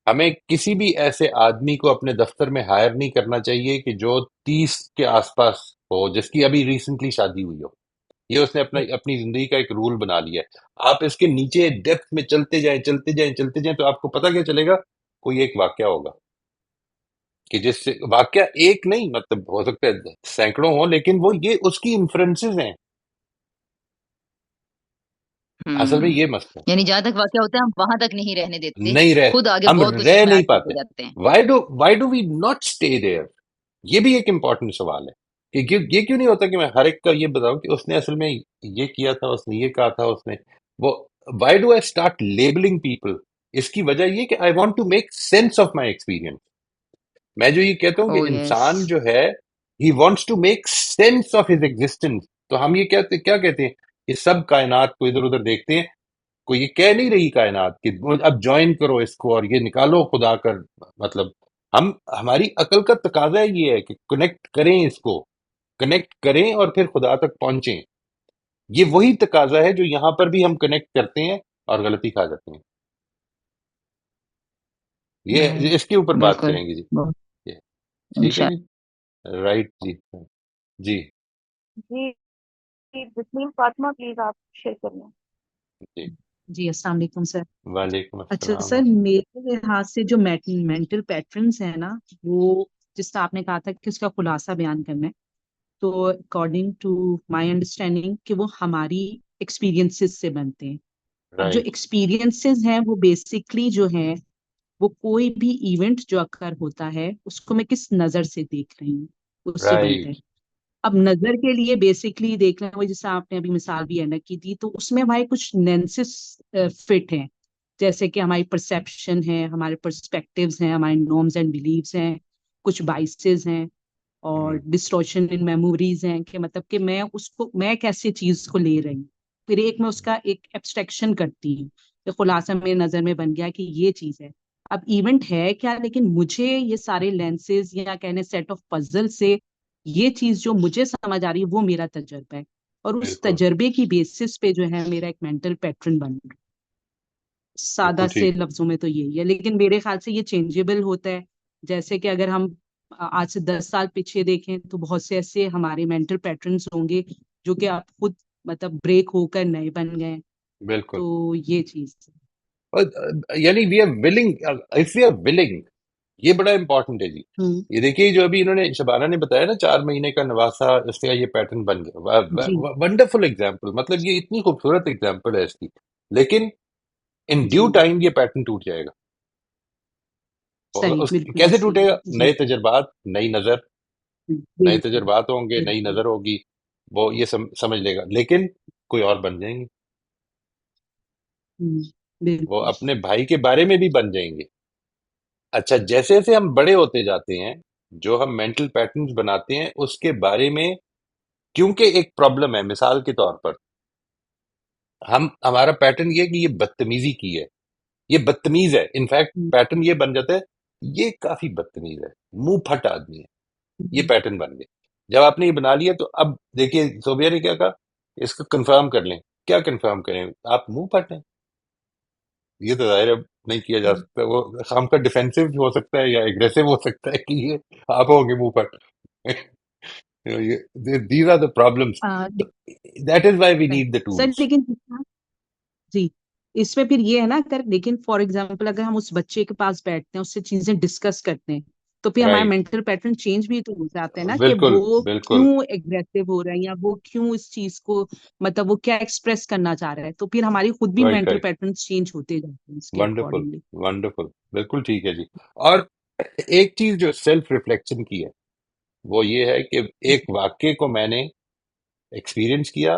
हमें किसी भी ऐसे आदमी को अपने दफ्तर में हायर नहीं करना चाहिए कि जो 30 के आसपास हो, जिसकी अभी रिसेंटली शादी हुई हो। ये उसने अपना अपनी जिंदगी का एक रूल बना लिया है। आप इसके नीचे डेप्थ में चलते जाएं, चलते जाएं, चलते जाएं, तो आपको पता क्या चलेगा? कोई एक वाक्या होगा कि जिससे वाक्या एक नहीं, मतलब हो सकता है सैकड़ों हो, लेकिन वो ये उसकी इन्फ्लुएंसेस हैं। असल में हम्म। ये मसला है। यानी जहां तक वाकया होता है हम वहां तक नहीं रहने देते, नहीं रह खुद आगे हम बहुत कुछ रह नहीं स्टार्ट करके पाते। जाते हैं। Why do we not stay there? ये भी एक इम्पोर्टेंट सवाल है कि ये क्यों नहीं होता कि मैं हर एक का ये बताऊं कि उसने असल में ये किया था, उसने ये कहा था, उसने वो। Why do I start labelling people? इसकी वजह ये कि I want to make sense of my experience. मैं जो ये कहता हूँ कि ओ यस। इंसान जो है, he wants to make sense of his existence. तो हम ये क्या कहते हैं कि सब कायनात को इधर उधर देखते हैं। कोई ये कह नहीं रही कायनात कि अब ज्वाइन करो इसको और ये निकालो खुदा कर, मतलब हम हमारी अकल का तकाजा ये है कि कनेक्ट करें इसको, कनेक्ट करें और फिर खुदा तक पहुंचें। ये वही तकाजा है जो यहाँ पर भी हम कनेक्ट करते हैं और गलती खा जाते हैं। ये राइट। इसके ऊपर बात बिल्कुल। करेंगे जी। बहुत ये ठीक है इंशा जी। राइट जी। जी। जी, बिस्मिल फातिमा प्लीज आप शेयर करें। जी। जी अस्सलाम वालेकुम सर। वालेकुम अच्छा अस्सलाम। सर, मेरे लिहाज से जो मेंटल पैटर्न्स है ना, वो जिसका आपने कहा था कि उसका खुलासा बयान करना है, तो अकॉर्डिंग टू माय अंडरस्टैंडिंग कि वो हमारी एक्सपीरियंसेस से बनते हैं। अब जो राइट। एक्सपीरियंसेस हैं वो बेसिकली जो है, वो कोई भी इवेंट जो अकर होता है उसको मैं किस नजर से देख रही हूँ, उससे बनते राइट। हैं। अब नजर के लिए बेसिकली देख रहे हैं, वो जैसे आपने अभी मिसाल भी है ना की थी, तो उसमें हमारे कुछ लेंसेस फिट हैं। जैसे कि हमारी परसेप्शन है, हमारे पर्सपेक्टिव्स हैं, हमारे नॉर्म्स एंड बिलीव्स हैं, कुछ बाइसेस हैं, और डिस्टॉर्शन इन मेमोरीज हैं कि मतलब कि मैं कैसे चीज को ले रही हूँ। फिर एक मैं उसका एक एब्स्ट्रैक्शन करती हूँ, तो खुलासा मेरे नजर में बन गया कि ये चीज है। अब इवेंट है क्या, लेकिन मुझे ये सारे लेंसेज या कहने सेट ऑफ पजल से ये चीज जो मुझे समझ आ रही है वो मेरा तजर्बा है, और उस बिल्कुल। तजर्बे की बेसिस पे जो है मेरा एक मेंटल पैटर्न बन रहा है। सादा बिल्कुल से ठीक। लफ्जों में तो यही है, लेकिन मेरे ख्याल से ये चेंजेबल होता है। जैसे कि अगर हम आज से 10 साल पीछे देखें तो बहुत से ऐसे हमारे मेंटल पैटर्न्स होंगे जो कि आप खुद मतलब ब्रेक होकर नए बन गए। बिल्कुल। तो ये चीज। यानी we are willing, if we are willing, ये बड़ा इंपॉर्टेंट है जी। हम्म। ये देखिए जो अभी इन्होंने शबाना ने बताया ना, 4 महीने का नवासा, इसका ये पैटर्न बन गया। जी। वंडरफुल एग्जाम्पल, मतलब ये इतनी खूबसूरत एग्जाम्पल है इसकी। लेकिन इन ड्यू जी। टाइम ये पैटर्न टूट जाएगा। और सही, उस बिल्कुल कैसे सही। टूटेगा? जी। नए तजर्बात, नई नजर, नए बिल्कुल। तजर्बात होंगे, नई बिल्कुल। नजर होगी। वो ये समझ लेगा, लेकिन कोई और बन जाएंगे। वो बिल्कुल। अपने भाई के बारे में भी बन जाएंगे। अच्छा, जैसे जैसे हम बड़े होते जाते हैं, जो हम मेंटल पैटर्न्स बनाते हैं उसके बारे में, क्योंकि एक प्रॉब्लम है, मिसाल के तौर पर हम हमारा पैटर्न ये है कि ये बदतमीजी की है, ये बदतमीज है, इनफैक्ट हम्म, पैटर्न ये बन जाता है, ये काफी बदतमीज है, मुंह फट आदमी है। ये हम्म, पैटर्न बन गए। जब आपने ये बना लिया तो अब देखिए सोबिया ने क्या कहा, इसको कंफर्म कर लें। क्या कंफर्म करें? आप मुंह फट हैं। ये तो जाहिर है नहीं किया जा सकता। वो खाम का डिफेंसिव हो सकता है या एग्रेसिव हो सकता है कि ये आप होंगे मुंह फट। ये these are the problems. Ah, that is why we नहीं नीड द सर, टूल्स। लेकिन जी, इसमें फिर ये है ना, अगर लेकिन फॉर एग्जाम्पल अगर हम उस बच्चे के पास बैठते हैं, उससे चीजें डिस्कस करते हैं, तो फिर हमारा राइट। मेंटल पैटर्न चेंज भी तो हो जाता है ना, कि बिल्कुल वो बिल्कुल। क्यों एग्रेसिव हो रहा है या वो क्यों इस चीज को मतलब वो क्या एक्सप्रेस करना चाह रहा है, तो फिर हमारी खुद भी right mental right. Pattern change होते जाते हैं उसके वंडरफुल। अकॉर्डिंगली। वंडरफुल। बिल्कुल ठीक है जी। और एक चीज जो सेल्फ रिफ्लेक्शन की है, वो ये है कि एक जी। वाक्य को मैंने एक्सपीरियंस किया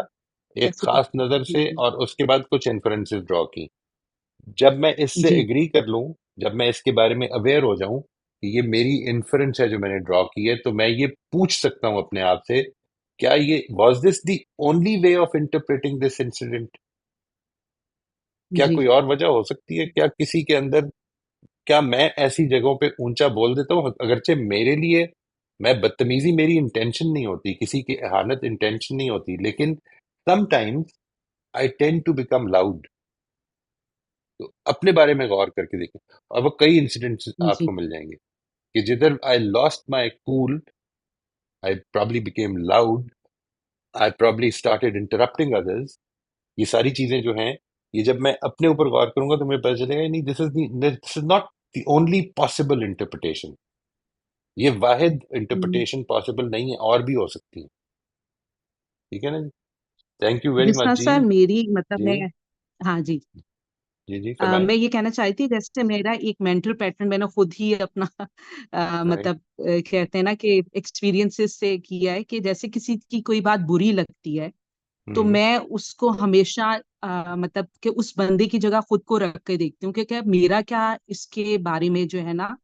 एक कैसे। खास नजर से, जी। और उसके बाद कुछ इन्फ्रेंसेस ड्रॉ की। जब मैं इससे जी। एग्री कर लूं, जब मैं इसके बारे में अवेयर हो जाऊं कि ये मेरी इन्फ्रेंस है जो मैंने ड्रॉ की है, तो मैं ये पूछ सकता हूं अपने आप से, क्या ये was this the only way of interpreting this incident? क्या जी। कोई और वजह हो सकती है? क्या किसी के अंदर, क्या मैं ऐसी जगहों पे ऊंचा बोल देता हूँ अगरचे मेरे लिए मैं बदतमीजी, मेरी इंटेंशन नहीं होती, किसी की एहानत इंटेंशन नहीं होती, लेकिन sometimes I tend to become loud. तो अपने बारे में गौर करके देखें, और वो कई इंसिडेंट्स जी आपको मिल जाएंगे कि जिधर I lost my cool, I probably became loud, I probably started interrupting others. ये सारी चीजें जो हैं, ये जब मैं अपने ऊपर गौर करूंगा तो मुझे पता चलेगा नहीं, this is not the only possible interpretation. ये वाहिद इंटरप्रिटेशन पॉसिबल नहीं है, और भी हो सकती है। ठीक है ना जी? थैंक यू वेरी जिस मच तरह जी। सर मेरी मतलब जी मैं, हाँ जी, जी जी फरमाएं। मैं ये कहना चाहती थी जैसे मेरा एक मेंटल पैटर्न मैंने खुद ही अपना राइट। मतलब कहते हैं ना कि एक्सपीरियंसेस से किया है कि जैसे किसी की कोई बात बुरी लगती है तो हम्म। मैं उसको हमेशा मतलब कि उस बंदे की जगह खुद को रख के देखती हूँ कि क्या मेरा क्या इसके बारे में जो है ना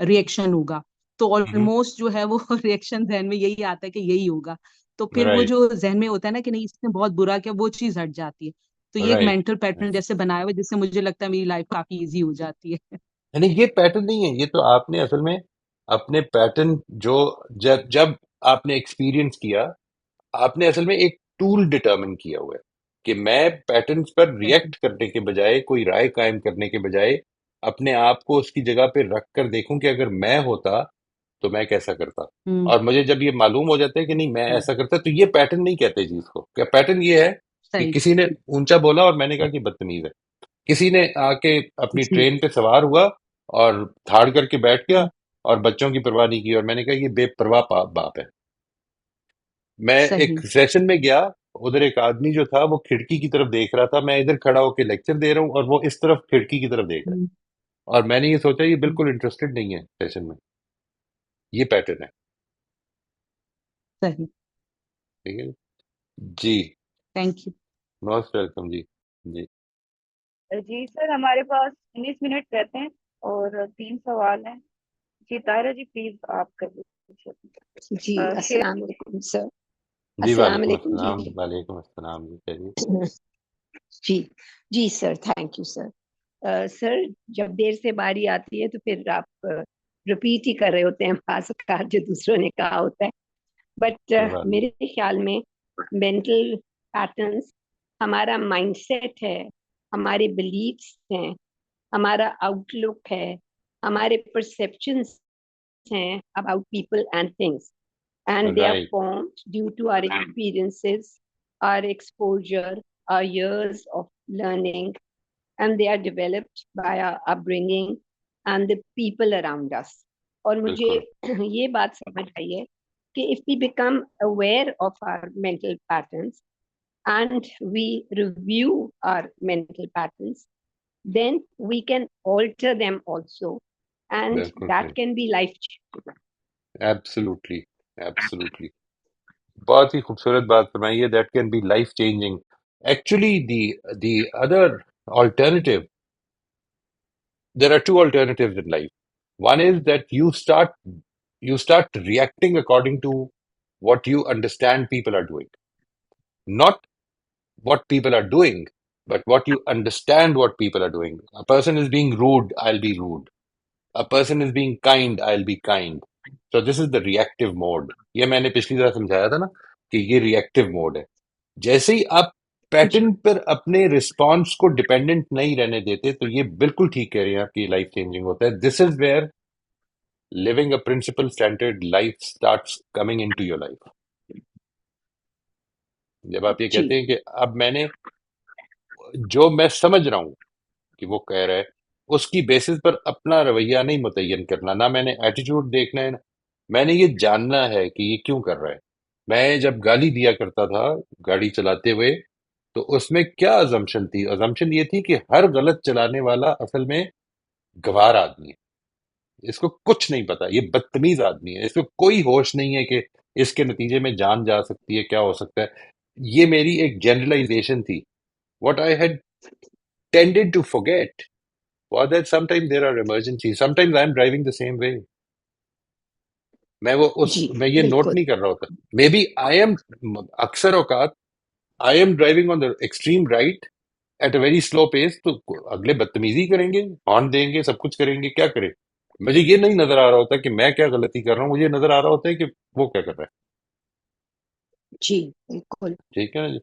रिएक्शन होगा। तो ऑलमोस्ट जो है वो रिएक्शन जहन में यही आता है कि यही होगा। तो फिर वो राइट। जो जहन में होता है ना कि नहीं इसने बहुत बुरा किया, वो चीज हट जाती है। तो ये एक राइट। मेंटल पैटर्न जैसे बनाया हुआ है जिससे मुझे लगता है मेरी लाइफ काफी इजी हो जाती है। यानी ये पैटर्न नहीं है, ये तो आपने असल में अपने पैटर्न जो, जब जब आपने एक्सपीरियंस किया, आपने असल में एक टूल डिटर्मिन किया हुआ है कि मैं पैटर्न्स पर सही। रिएक्ट करने के बजाय, कोई राय कायम करने के बजाय, अपने आप को उसकी जगह पे रख कर देखूं कि अगर मैं होता तो मैं कैसा करता। हम्म। और मुझे जब ये मालूम हो जाता है कि नहीं मैं हम्म, ऐसा करता, तो ये पैटर्न नहीं कहते जी इसको। क्या पैटर्न ये है कि सही। किसी ने ऊंचा बोला और मैंने कहा कि बदतमीज है। किसी ने आके अपनी जी। ट्रेन पे सवार हुआ और धाड़ करके बैठ गया हम्म, और बच्चों की परवाह नहीं की, और मैंने कहा ये बेपरवाह बाप है। मैं एक सही। सेशन में गया, उधर एक आदमी जो था वो खिड़की की तरफ देख रहा था, मैं इधर खड़ा होकर लेक्चर दे रहा हूँ और वो इस तरफ खिड़की की तरफ देख रहा हम्म, है, और मैंने ये सोचा ये हम्म, बिल्कुल इंटरेस्टेड नहीं है सेशन में। ये पैटर्न है। सही। ठीक है जी। Thank you. मोस्ट वेलकम जी। जी जी सर, हमारे पास 19 मिनट रहते हैं और 3 सवाल हैं। जी ताहिरा जी, प्लीज आप कर दीजिए जी शेयर अस्सलाम कीजिए। वालेकुम सर। जी अस्सलाम वालेकुम वालेकुम जी। अस्सलाम, वालेकुम अस्सलाम जी, कहिए। जी जी sir, thank you sir. Sir, जब देर से बारी आती है तो फिर आप रिपीट ही कर रहे होते हैं बात जो दूसरों ने कहा होता है। बट कोई बात नहीं। मेरे ख्याल में मेंटल पैटर्न्स हमारा माइंडसेट है, हमारे बिलीफ्स हैं, हमारा आउटलुक है, हमारे परसेप्शंस हैं about people and things, and they are right. formed due to our experiences, our exposure, our years of learning, and they are developed by our upbringing and the people around us. और मुझे बिल्कुल। ये बात समझ आई है कि if we become aware of our mental patterns and we review our mental patterns, then we can alter them also, and बिल्कुल that सही। can be life changing. Absolutely. Absolutely. बहुत ही खूबसूरत बात फरमाई है, that can be life changing. Actually the other alternative, there are two alternatives in life. One is that you start reacting according to what you understand people are doing, not what people are doing, but what you understand what people are doing. A person is being rude, I'll be rude. A person is being kind, I'll be kind. So this is the reactive mode. ये मैंने पिछली बार समझाया था ना कि ये reactive mode है। जैसे ही आप पैटर्न पर अपने रिस्पॉन्स को डिपेंडेंट नहीं रहने देते, तो ये बिल्कुल ठीक कह रहे हैं आपकी लाइफ चेंजिंग होता है। This is where living a principle centred life starts coming into your life. जब आप ये जी कहते हैं कि अब मैंने, जो मैं समझ रहा हूं कि वो कह रहा है, उसकी बेसिस पर अपना रवैया नहीं मुतय्यन करना, ना मैंने एटीट्यूड देखना है, मैंने ये जानना है कि ये क्यों कर रहा है। मैं जब गाली दिया करता था गाड़ी चलाते हुए, तो उसमें क्या अजम्पशन थी? अजम्पशन ये थी कि हर गलत चलाने वाला असल में गवार आदमी है, इसको कुछ नहीं पता, ये बदतमीज आदमी है, इसको कोई होश नहीं है कि इसके नतीजे में जान जा सकती है, क्या हो सकता है। ये मेरी एक जनरलाइजेशन थी। What I had tended to forget was that sometimes there are emergencies, sometimes I am driving the same way, जी मैं ये नोट बिल्कुल। नहीं कर रहा होता। मे बी आई एम, अक्सर औकात I am driving on the extreme right at a very slow pace, तो अगले बदतमीजी करेंगे, हॉर्न देंगे, सब कुछ करेंगे, क्या करें। मुझे ये नहीं नजर आ रहा होता कि मैं क्या गलती कर रहा हूँ, मुझे नजर आ रहा होता है कि वो क्या कर रहा है। जी बिल्कुल। ठीक है ना जी?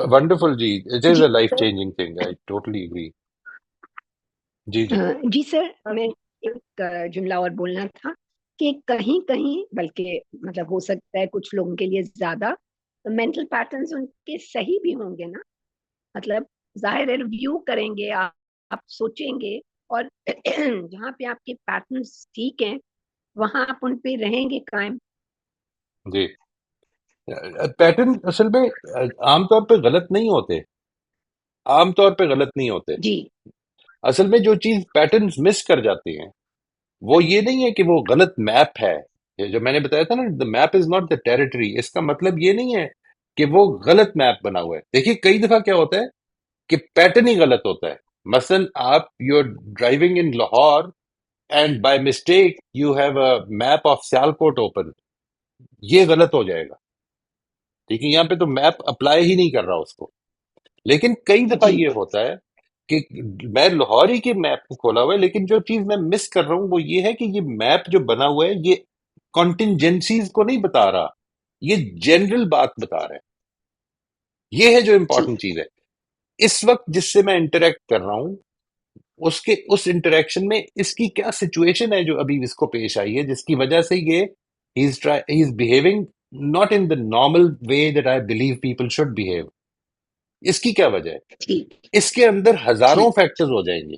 वंडरफुल जी, इट इज जी a life sir. Changing thing, I totally agree. जी जी जी सर, मैं एक जुमला और बोलना था कि कहीं कहीं, बल्कि मतलब हो सकता है कुछ लोगों के लिए ज्यादा, मेंटल पैटर्न्स उनके सही भी होंगे ना। मतलब जाहिर है रिव्यू करेंगे आप सोचेंगे, और जहाँ पे आपके पैटर्न्स ठीक हैं वहां आप उन पे रहेंगे कायम। जी। पैटर्न असल में आमतौर पे गलत नहीं होते, आमतौर पे गलत नहीं होते। जी असल में जो चीज पैटर्न्स मिस कर जाती हैं वो ये नहीं है कि वो गलत मैप है। ये जो मैंने बताया था ना, the map is not the territory, इसका मतलब ये नहीं है कि वो गलत मैप बना हुआ है। देखिए कई दफा क्या होता है कि पैटर्न ही गलत होता है। मसलन आप you are driving in Lahore and by mistake you have a map of Sialkot open, ये गलत हो जाएगा। ठीक है, यहाँ पे तो मैप अप्लाई ही नहीं कर रहा उसको। लेकिन कई दफा जी ये होता है कि मैं लाहौर ही के मैप को खोला हुआ है, लेकिन जो चीज मैं मिस कर रहा हूं वो ये है कि ये मैप जो बना हुआ है ये कॉन्टिजेंसीज को नहीं बता रहा, ये जनरल बात बता रहा है। ये है जो जी इंपॉर्टेंट चीज है। इस वक्त जिससे मैं इंटरेक्ट कर रहा हूं उसके उस इंटरेक्शन में इसकी क्या सिचुएशन है जो अभी इसको पेश आई है, जिसकी वजह से ये he is behaving not in the normal way that I believe people should behave. इसकी क्या वजह है? ठीक इसके अंदर हजारों ठीक फैक्टर्स हो जाएंगे,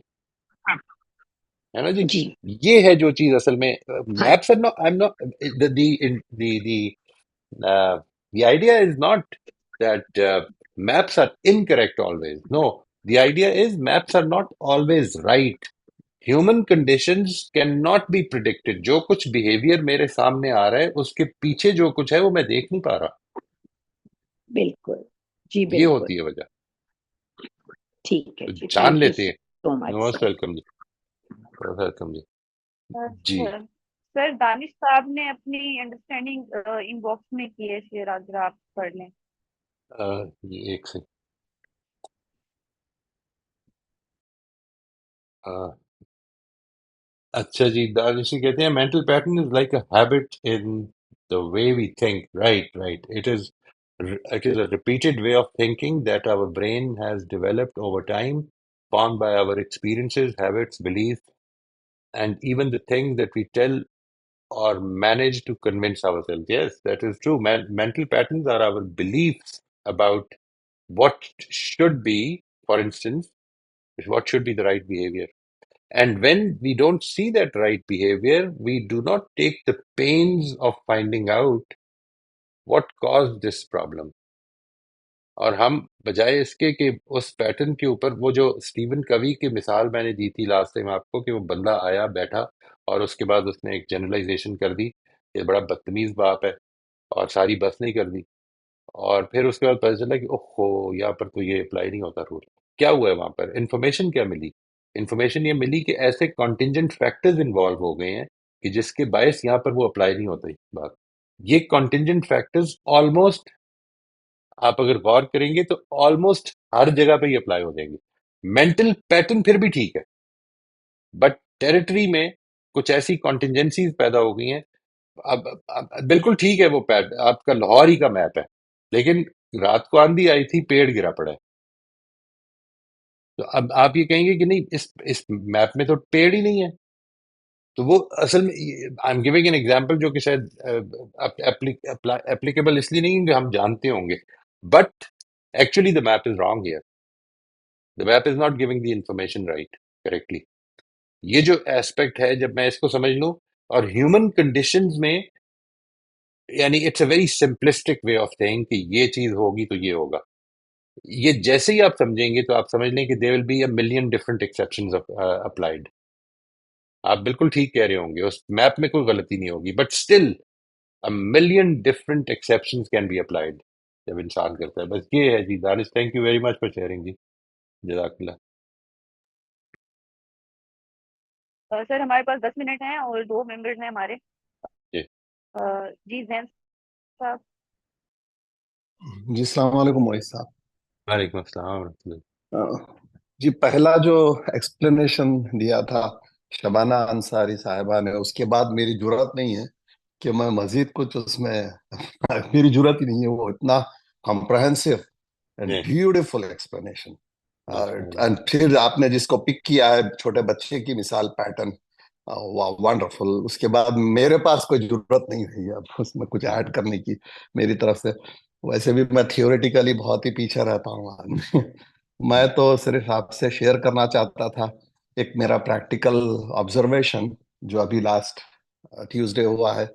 है ना जी। जी। ये है जो चीज असल में हाँ maps are not, I am not the idea is not that maps are incorrect always. No, the idea is maps are not always right. Human conditions cannot be predicted. जो कुछ बिहेवियर मेरे सामने आ रहा है उसके पीछे जो कुछ है वो मैं देख नहीं पा रहा। बिल्कुल। जी ये बिल्कुल। होती है वजह। ठीक है तो जी, जान थैंक यू लेते हैं। So much most sir. Welcome जी, वेलकम जी। जी सर सर, दानिश साहब ने अपनी अंडरस्टैंडिंग इनबॉक्स में की है शेयर, अगर आप पढ़ लें। ये एक से अच्छा जी, दानिशी कहते हैं mental pattern is like a habit in the way we think. Right right, it is a repeated way of thinking that our brain has developed over time, formed by our experiences, habits, beliefs, and even the things that we tell or manage to convince ourselves. Yes, that is true. Mental patterns are our beliefs about what should be, for instance, what should be the right behavior. And when we don't see that right behavior, we do not take the pains of finding out what caused this problem. और हम बजाय इसके कि उस pattern के ऊपर, वो जो स्टीवन कवी की मिसाल मैंने दी थी लास्ट टाइम आपको, कि वो बंदा आया बैठा और उसके बाद उसने एक जनरलाइजेशन कर दी, ये बड़ा बदतमीज बाप है, और सारी बस नहीं कर दी। और फिर उसके बाद पता चला कि ओहो, यहाँ पर तो ये अप्लाई नहीं होता रूल। क्या हुआ है वहां पर? इंफॉर्मेशन क्या मिली? इंफॉर्मेशन ये मिली कि ऐसे कॉन्टिजेंट फैक्टर्स इन्वॉल्व हो गए हैं कि जिसके बायस यहाँ पर वो अप्लाई नहीं होती बात। ये कॉन्टिजेंट फैक्टर्स ऑलमोस्ट, आप अगर गौर करेंगे तो ऑलमोस्ट हर जगह पे ये अप्लाई हो जाएंगे। मेंटल पैटर्न फिर भी ठीक है, बट टेरिटरी में कुछ ऐसी कॉन्टिजेंसीज पैदा हो गई हैं। अब बिल्कुल ठीक है, वो पैट आपका लाहौर ही का मैप है, लेकिन रात को आंधी आई थी, पेड़ गिरा पड़ा है। तो अब आप ये कहेंगे कि नहीं, इस मैप में तो पेड़ ही नहीं है। तो वो असल में, I am giving an example जो कि शायद एप्लीकेबल इसलिए नहीं है कि हम जानते होंगे, but actually the map is wrong here. The map is not giving the information right, correctly. ये जो एस्पेक्ट है, जब मैं इसको समझ लूं, और ह्यूमन कंडीशंस में, यानी it's a very simplistic way of thinking कि ये चीज होगी तो ये होगा। ये जैसे ही आप समझेंगे तो आप समझ लें कि there will be a million different exceptions applied. आप बिल्कुल ठीक कह रहे होंगे, उस मैप में कोई गलती नहीं होगी, but still a million different exceptions can be applied जब इंसान करता है। बस ये है जी। Danish, thank you very much for sharing जी, जज़ाकल्लाह। सर हमारे पास 10 मिनट हैं और 2 मेंबर्स हैं हमारे। जी जी जैन साहब। जी अस्सलाम वालेकुम मोहित साहब। वालेकुम अस्सलाम वरहमतुल्लाह। जी पहला जो एक्सप्लेनेशन दिया था शबाना अंसारी साहिबा ने, उसके बाद मेरी जुर्रत नहीं है कि मैं मजीद कुछ उसमें मेरी जुर्रत ही नहीं है। वो इतना कॉम्प्रहेंसिव एंड जी ब्यूटीफुल एक्सप्लेनेशन, अच्छा। फिर आपने जिसको पिक किया है छोटे बच्चे की मिसाल पैटर्न, वंडरफुल। उसके बाद मेरे पास कोई जरूरत नहीं रही अब उसमें कुछ ऐड करने की मेरी तरफ से। वैसे भी मैं थियोरेटिकली बहुत ही पीछे रहता हूँ आदमी। मैं तो सिर्फ आपसे शेयर करना चाहता था एक मेरा प्रैक्टिकल ऑब्जर्वेशन जो अभी लास्ट ट्यूसडे हुआ है।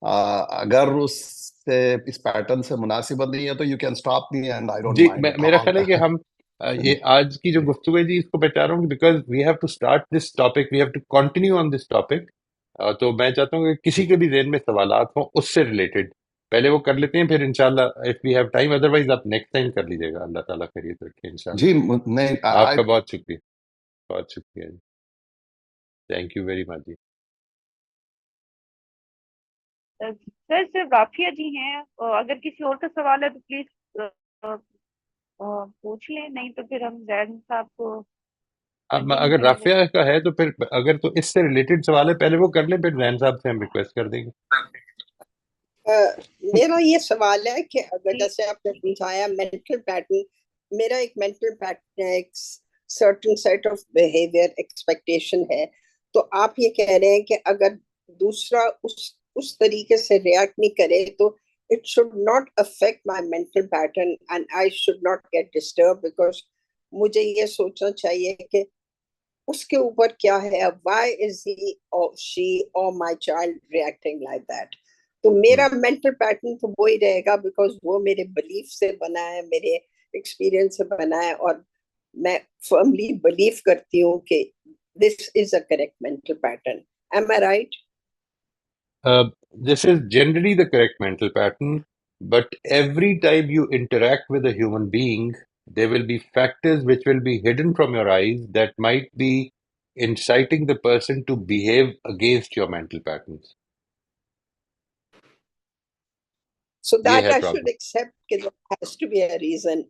अगर उससे इस पैटर्न से मुनासिबत नहीं है तो you can stop me and I don't जी, माइंड एट मेरा ऑल। ख्याल है कि हम ये आज की जो गुफ्तगू है जी, इसको बता रहा हूँ because we have to start this topic, we have to continue on this topic. तो मैं चाहता हूँ कि किसी के भी ज़हन में सवालात हों उससे रिलेटेड, पहले वो कर लेते हैं, फिर इंशाल्लाह if we have time, otherwise आप नेक्स्ट टाइम कर लीजिएगा। अल्लाह ताला खैरियत रखे जी इंशाल्लाह। नहीं, आपका बहुत शुक्रिया जी, थैंक यू वेरी मच जी। सर सिर्फ राफिया जी हैं, अगर किसी और का सवाल है तो प्लीज पूछ लें, नहीं तो फिर हम जैन साहब को अब कंटिन्यू अगर करेंगे। राफिया का है तो फिर, अगर तो इससे रिलेटेड सवाल है पहले वो कर लें, फिर जैन साहब से हम रिक्वेस्ट कर देंगे। मेरा ये सवाल है कि अगर जी जैसे आपने समझाया मेंटल पैटर्न, मेरा एक मेंटल पैटर्न है, एक certain set of behaviour expectation है। तो आप ये कह रहे हैं कि अगर दूसरा उस तरीके से रिएक्ट नहीं करे तो it should not affect my mental pattern and I should not get disturb, because मुझे ये सोचना चाहिए कि उसके ऊपर क्या है, व्हाई इज ही और शी और my child reacting like that. तो मेरा मेंटल पैटर्न तो वो ही रहेगा, बिकॉज वो मेरे बिलीफ से बना है, मेरे एक्सपीरियंस से बना है, और मैं फर्मली बिलीव करती हूँ कि this is a correct mental pattern. Am I right? This is generally the correct mental pattern, but every time you interact with a human being, there will be factors which will be hidden from your eyes that might be inciting the person to behave against your mental patterns. So ये that है I should problem, accept कि there has to be a reason.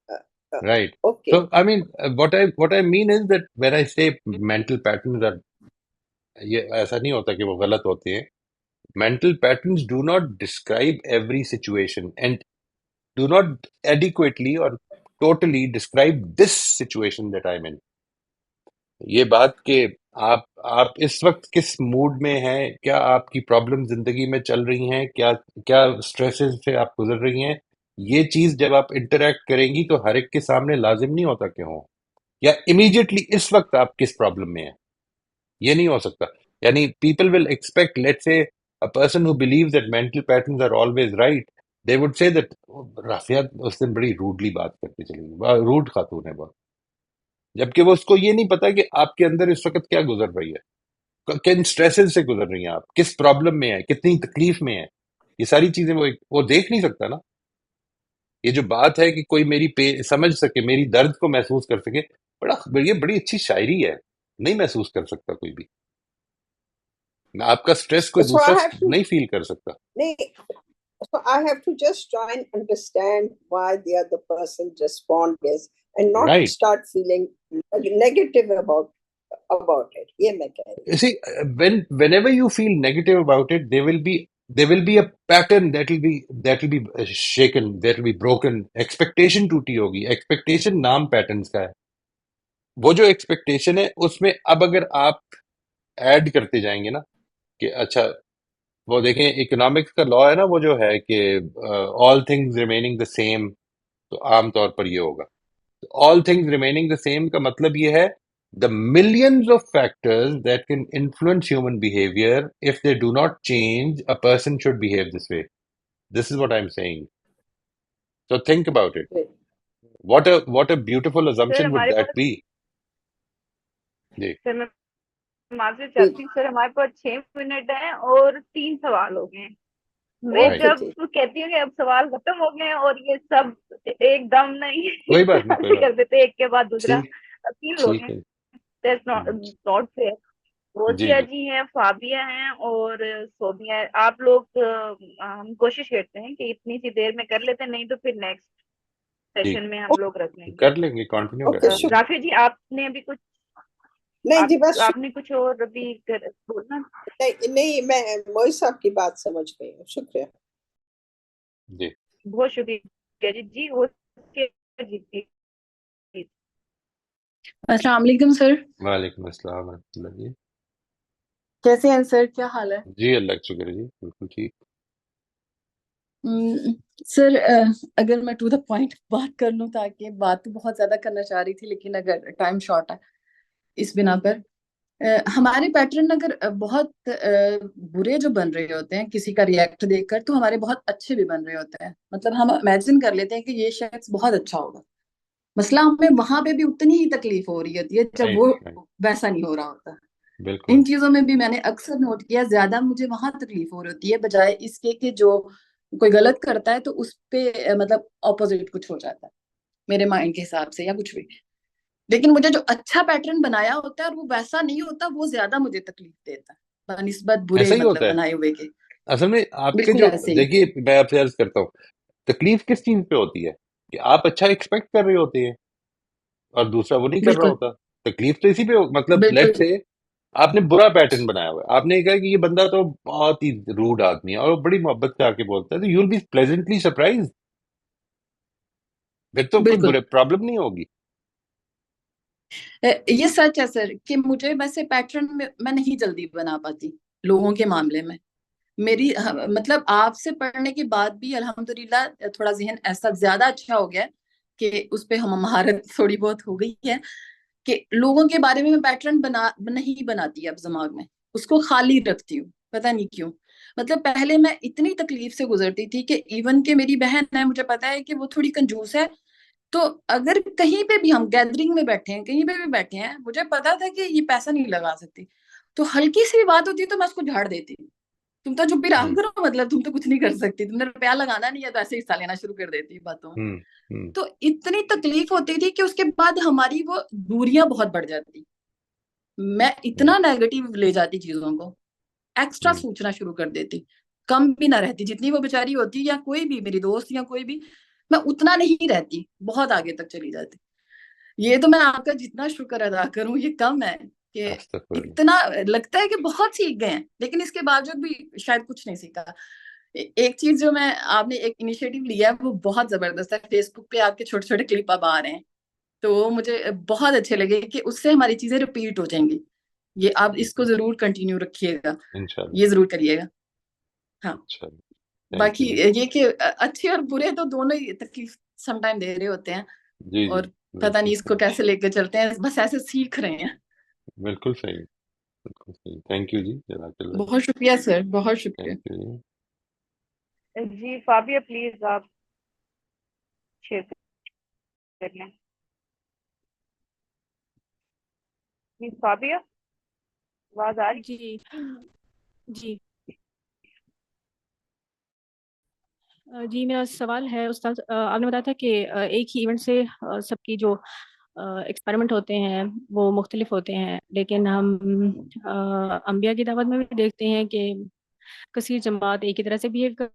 uh, right? okay. So I mean, what I mean is that when I say mental patterns are, ये ऐसा नहीं होता कि वो गलत होते हैं। Mental patterns do not describe every situation and do not adequately or totally describe this situation that I'm in. ये बात कि आप इस वक्त किस मूड में हैं, क्या आपकी प्रॉब्लम जिंदगी में चल रही हैं, क्या क्या स्ट्रेसेस से आप गुजर रही हैं, ये चीज जब आप इंटरेक्ट करेंगी तो हर एक के सामने लाजिम नहीं होता कि हो, या इमीडिएटली इस वक्त आप किस प्रॉब्लम में हैं, ये नहीं हो सकता। यानी people will expect, let's say a person who believes that mental patterns are always right, they would say that Rafia उस दिन बड़ी रूडली बात करके चली गई, रूड खातून है बहुत, जबकि वो उसको ये नहीं पता कि आपके अंदर इस वक्त क्या गुजर रही है, किन स्ट्रेसेस से गुजर रही हैं आप, किस प्रॉब्लम में है, कितनी तकलीफ में है, ये सारी चीजें वो देख नहीं सकता ना। ये जो बात है कि कोई मेरी समझ सके, मेरी दर्द को महसूस कर सके, ये बड़ी अच्छी शायरी है। नहीं महसूस कर सकता कोई भी, आपका स्ट्रेस कोई So I दूसरा have to नहीं फील कर सकता। नहीं, so I have to just try and understand why the other person's response is, and not right, start feeling negative about it. ये मैं कह रही you see, whenever you feel negative about it, there will be a pattern that will be shaken, that will be broken, expectation टूटी होगी। Expectation नाम patterns का है, वो जो एक्सपेक्टेशन है उसमें अब अगर आप ऐड करते जाएंगे ना कि अच्छा, वो देखें इकोनॉमिक्स का लॉ है ना, वो जो है कि all things remaining the same, तो आम तौर पर ये होगा। All things remaining the same का मतलब ये है, the millions of factors that can influence human behaviour, if they do not change a person should behave this way. This is what I am saying, so think about it. Hmm. What a beautiful sir assumption would हमारे that पास, be? जी, sir मैं माफी ठीक, चाहती हूँ sir, हमारे पास 6 minute है और 3 सवाल हो गए हैं। मैं राइट, ओके जब जी। कहती हूँ कि अब सवाल खत्म हो गए हैं और ये सब एकदम नहीं कोई एक बात नहीं, साथ कोई ही बात कर देते एक के बाद दूसरा, ठीक, 3 लोग ठीक हैं, है। That's not hmm, not fair. जी रोजिया जी, जी हैं, फाबिया हैं और सोबिया है। आप लोग हम कोशिश करते हैं कि इतनी सी देर में कर लेते हैं, नहीं तो फिर नेक्स्ट ठीक, सेशन में हम लोग रख लेंगे। कर लेंगे, कंटिन्यू कर ओके, लेंगे। राफी जी आपने अभी कुछ, नहीं जी, आप बस आपने कुछ और अभी बोलना? नहीं नहीं, मैं मोई साहब की बात समझ गई हूँ, शुक्रिया। जी, बहुत शुक्रिया जी। जी हो सके जीती। अस्सलाम वालेकुम सर। वालेकुम अस्सलाम रहमतुल्लाह जी। कैसे हैं सर, क्या हाल है? जी अल्लाह का शुक्र है जी, बिल्कुल ठीक। हम्म, सर अगर मैं टू द पॉइंट बात कर लूं, ताकि बात तो बहुत ज्यादा करना चाह रही थी लेकिन अगर टाइम शॉर्ट है इस बिना पर, हमारे पैटर्न अगर बहुत बुरे जो बन रहे होते हैं किसी का रिएक्ट देखकर, तो हमारे बहुत अच्छे भी बन रहे होते हैं। मतलब हम इमेजिन कर लेते हैं कि ये शख्स बहुत अच्छा होगा, मसला हमें वहां पे भी उतनी ही तकलीफ हो रही होती है जब राइट वो राइट, वैसा नहीं हो रहा होता। इन बिल्कुल। चीजों में भी मैंने अक्सर नोट किया, ज्यादा मुझे वहां तकलीफ हो रही होती है बजाय इसके कि जो कोई गलत करता है तो उस पे मतलब ऑपोजिट कुछ हो जाता है मेरे माइंड के हिसाब से या कुछ भी। लेकिन मुझे जो अच्छा पैटर्न बनाया होता है और वो वैसा नहीं होता, वो ज्यादा मुझे तकलीफ देता है बनिस्बत बुरे ऐसा ही होता मतलब है बनाए हुए के। असल में। आपके बिल्कुल जो, ऐसे ही। देखिए मैं आपसे अर्ज करता हूँ, तकलीफ किस चीज पे होती है कि आप अच्छा एक्सपेक्ट कर रहे होते हैं और दूसरा वो नहीं कर रहा बिल्कुल होता। तकलीफ तो इसी पे मतलब लेट बिल्कुल से आपने बुरा पैटर्न बनाया हुआ है, आपने कहा कि ये बंदा तो बहुत ही रूड आदमी है और वो बड़ी मोहब्बत से आके बोलता है, तो you will B pleasantly surprise. फिर तो कोई बिल्कुल। बुरे प्रॉब्लम नहीं होगी। ये सच है सर कि मुझे वैसे पैटर्न में मैं नहीं जल्दी बना पाती लोगों के मामले में। मेरी मतलब आपसे पढ़ने के बाद भी अल्हम्दुलिल्लाह थोड़ा जहन ऐसा ज्यादा अच्छा हो गया है कि उस पे हम महारत थोड़ी बहुत हो गई है कि लोगों के बारे में मैं पैटर्न नहीं बनाती अब दिमाग में, उसको खाली रखती हूँ। पता नहीं क्यों। मतलब पहले मैं इतनी तकलीफ से गुजरती थी कि इवन के मेरी बहन है, मुझे पता है कि वो थोड़ी कंजूस है, तो अगर कहीं पे भी हम गैदरिंग में बैठे हैं, कहीं पे भी बैठे हैं, मुझे पता था कि ये पैसा नहीं लगा सकती, तो हल्की सी भी बात होती है तो मैं उसको झाड़ देती हूँ। तुम तो चुप ही रहा हम्म करो, मतलब तुम तो कुछ नहीं कर सकती, तुमने रुपया लगाना नहीं है, तो ऐसे हिस्सा लेना शुरू कर देती बातों में। हम्म हम्म तो इतनी तकलीफ होती थी कि उसके बाद हमारी वो दूरियां बहुत बढ़ जाती। मैं हम्म इतना नेगेटिव ले जाती चीजों को, एक्स्ट्रा हम्म सोचना शुरू कर देती, कम भी ना रहती जितनी वो बेचारी होती या कोई भी मेरी दोस्त या कोई भी, मैं उतना नहीं रहती, बहुत आगे तक चली जाती। ये तो मैं आपका जितना शुक्र अदा करूं ये कम है कि अस्तगफुरुल्लाह। इतना लगता है कि बहुत सीख गए हैं, लेकिन इसके बावजूद भी शायद कुछ नहीं सीखा। एक चीज जो मैं आपने एक इनिशिएटिव लिया है वो बहुत जबरदस्त है, फेसबुक पे आपके छोटे छोटे क्लिप अब आ रहे हैं, तो वो मुझे बहुत अच्छे लगे कि उससे हमारी चीजें रिपीट हो जाएंगी। ये आप इसको जरूर कंटिन्यू रखिएगा, इंशाल्लाह ये जरूर करिएगा। हाँ। इंशाल्लाह। थैंक बाकी यू जी। ये कि अच्छे और बुरे तो दोनों ही तकलीफ समटाइम दे रहे होते हैं, जी जी, और पता बिल्कुल नहीं इसको सही। कैसे लेके चलते हैं, बस ऐसे सीख रहे हैं। बिल्कुल सही, बिल्कुल सही। थैंक यू जी, जज़ाकल्लाह जी। बहुत शुक्रिया सर, बहुत शुक्रिया। थैंक यू जी। जी फाबिया प्लीज आप शेयर कर लें। जी फाबिया, आवाज आ रही? जी जी। जी मेरा सवाल है उस्ताद, आपने बताया था कि एक ही इवेंट से सबकी जो एक्सपेरिमेंट होते हैं वो मुख्तलिफ होते हैं, लेकिन हम अंबिया की दावत में भी देखते हैं कि कसीर जमात एक ही तरह से बिहेव कर,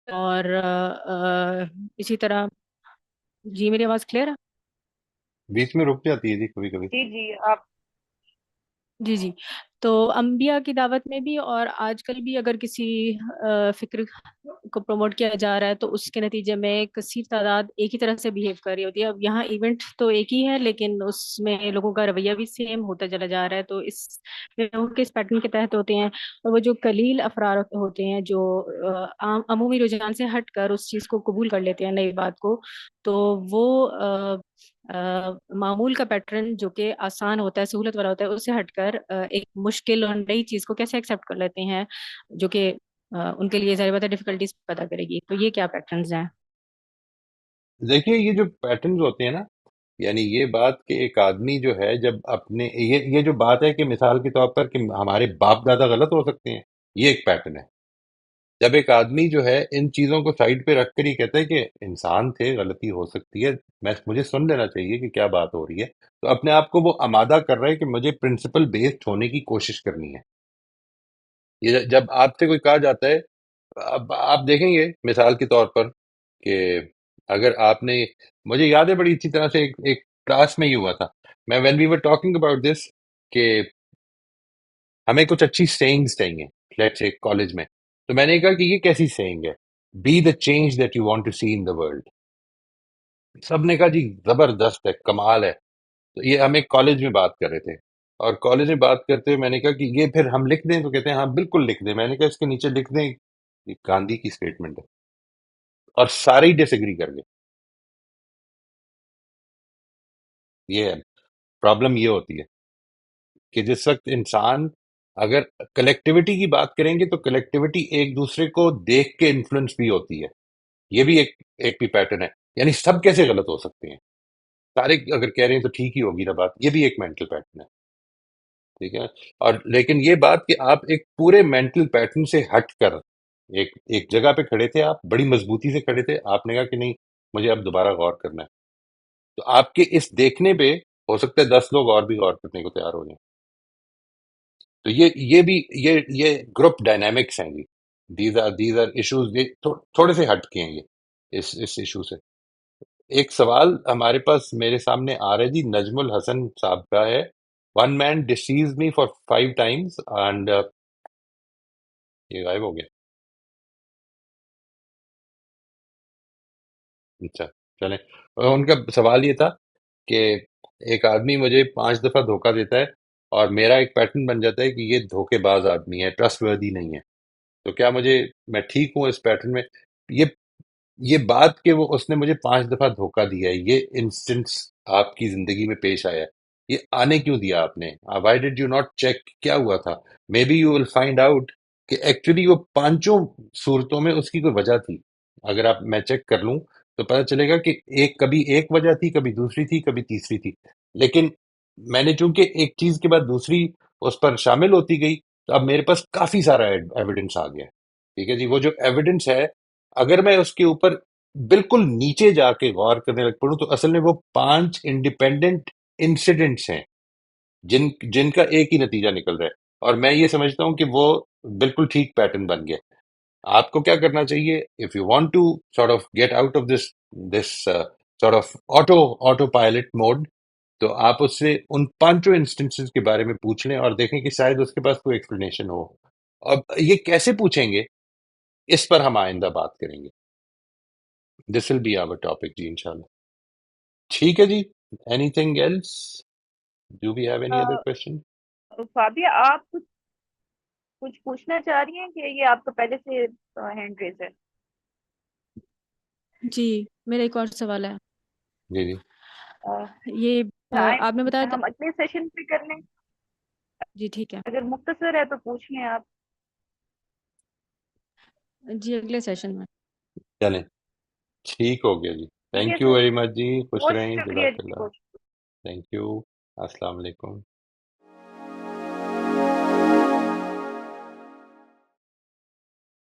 और इसी तरह। जी मेरी आवाज़ क्लियर है? बीच में रुक जाती है जी कभी कभी। जी जी आप। जी जी। तो अंबिया की दावत में भी और आजकल भी अगर किसी फिक्र को प्रमोट किया जा रहा है तो उसके नतीजे में कसीर तादाद एक ही तरह से बिहेव कर रही होती है। अब यहाँ इवेंट तो एक ही है लेकिन उसमें लोगों का रवैया भी सेम होता चला जा रहा है, तो इस लोगों के इस पैटर्न के तहत होते हैं। और वो जो कलील अफराद होते हैं जो आम अमूमी रुझान से हट कर उस चीज़ को कबूल कर लेते हैं, नई बात को, तो वो मामूल का पैटर्न जो कि आसान होता है, सहूलत वाला होता है, उससे हटकर एक मुश्किल और नई चीज को कैसे एक्सेप्ट कर लेते हैं, जो कि उनके लिए जाहिर बात है डिफिकल्टीज पैदा करेगी। तो ये क्या पैटर्न्स हैं? देखिए ये जो पैटर्न्स होते हैं ना, यानी ये बात कि एक आदमी जो है जब अपने ये जो बात है कि मिसाल के तौर पर कि हमारे बाप दादा गलत हो सकते हैं, ये एक पैटर्न है। जब एक आदमी जो है इन चीजों को साइड पे रख कर ही कहता है कि इंसान थे, गलती हो सकती है, मैं मुझे सुन लेना चाहिए कि क्या बात हो रही है, तो अपने आप को वो आमादा कर रहा है कि मुझे प्रिंसिपल बेस्ड होने की कोशिश करनी है। ये जब आपसे कोई कहा जाता है, अब आप देखेंगे मिसाल के तौर पर कि अगर आपने, मुझे याद है बड़ी अच्छी तरह से एक क्लास में ही हुआ था, मैं when we were talking about this कि हमें कुछ अच्छी सेइंग्स चाहिए, लेट्स से कॉलेज में, तो मैंने कहा कि ये कैसी सेइंग है, be the change that you want to see in the world. सबने कहा जी जबरदस्त है, कमाल है। तो ये हम एक कॉलेज में बात कर रहे थे, और कॉलेज में बात करते हुए मैंने कहा कि ये फिर हम लिख दें, तो कहते हैं हाँ बिल्कुल लिख दें। मैंने कहा इसके नीचे लिख दें ये गांधी की स्टेटमेंट है, और सारे ही डिसएग्री कर गए। ये है प्रॉब्लम, ये होती है कि जिस वक्त इंसान, अगर कलेक्टिविटी की बात करेंगे तो कलेक्टिविटी एक दूसरे को देख के इन्फ्लुएंस भी होती है। ये भी एक भी पैटर्न है। यानी सब कैसे गलत हो सकते हैं, सारे अगर कह रहे हैं तो ठीक ही होगी ना बात। ये भी एक मेंटल पैटर्न है, ठीक है। और लेकिन ये बात कि आप एक पूरे मेंटल पैटर्न से हट कर एक एक जगह पे खड़े थे, आप बड़ी मजबूती से खड़े थे, आपने कहा कि नहीं मुझे अब दोबारा गौर करना है। तो आपके इस देखने पे हो सकता है 10 लोग और भी गौर करने को तैयार हो जाए। तो ये भी ये ग्रुप डायनामिक्स हैं जी। दीज आर इश्यूज, ये थोड़े से हटके हैं ये इस इशू से। एक सवाल हमारे पास मेरे सामने आ रहा है जी, नजमुल हसन साहब का है। One man disease me for 5 times and ये गायब हो गया। अच्छा, चले। उनका सवाल ये था कि एक आदमी मुझे 5 दफा धोखा देता है, और मेरा एक पैटर्न बन जाता है कि ये धोखेबाज आदमी है, ट्रस्टवर्दी नहीं है। तो क्या मैं ठीक हूँ इस पैटर्न में? ये ये बात कि वो उसने मुझे 5 दफा धोखा दिया है, ये इंस्टेंस आपकी जिंदगी में पेश आया है, ये आने क्यों दिया आपने? Why did you not check क्या हुआ था? Maybe you will find out कि एक्चुअली वो पांचों सूरतों में उसकी कोई वजह थी। अगर मैं चेक कर लूं तो पता चलेगा कि कभी एक वजह थी, कभी दूसरी थी, कभी तीसरी थी। लेकिन मैंने चूंकि एक चीज के बाद दूसरी उस पर शामिल होती गई, तो अब मेरे पास काफी सारा एविडेंस आ गया। ठीक है जी, वो जो एविडेंस है, अगर मैं उसके ऊपर बिल्कुल नीचे जाके गौर करने लग पड़ूं, तो असल में वो 5 इंडिपेंडेंट इंसिडेंट्स हैं जिनका एक ही नतीजा निकल रहा है। और मैं ये समझता हूं कि वो बिल्कुल ठीक पैटर्न बन गया। आपको क्या करना चाहिए? If you want to sort of get out of this sort of autopilot mode, तो आप उससे उन पांचों इंस्टेंसेस के बारे में पूछ लें और देखें कि शायद उसके पास कोई एक्सप्लेनेशन हो। अब ये कैसे पूछेंगे, इस पर हम आइंदा बात करेंगे। This will be our topic जी, इंशाल्लाह। ठीक है जी। Anything else? Do we have any other question? Fabia, आप कुछ पूछना चाह रही हैं कि ये आपका पहले से हैंड रेज है? जी, मेरा एक और सवाल है। जी जी ये टाइम आपने बताया था। हम अगले सेशन पे कर लें, जी ठीक है अगर मुख्तसर है तो पूछ लें आप। जी, अगले सेशन में। चलें, ठीक हो गया जी। ठीक है thank you sir, very much जी, खुश बहुत रहें, शुक्रिया जी, जज़ाकल्लाह। बहुत थैंक यू। अस्सलाम वालेकुम।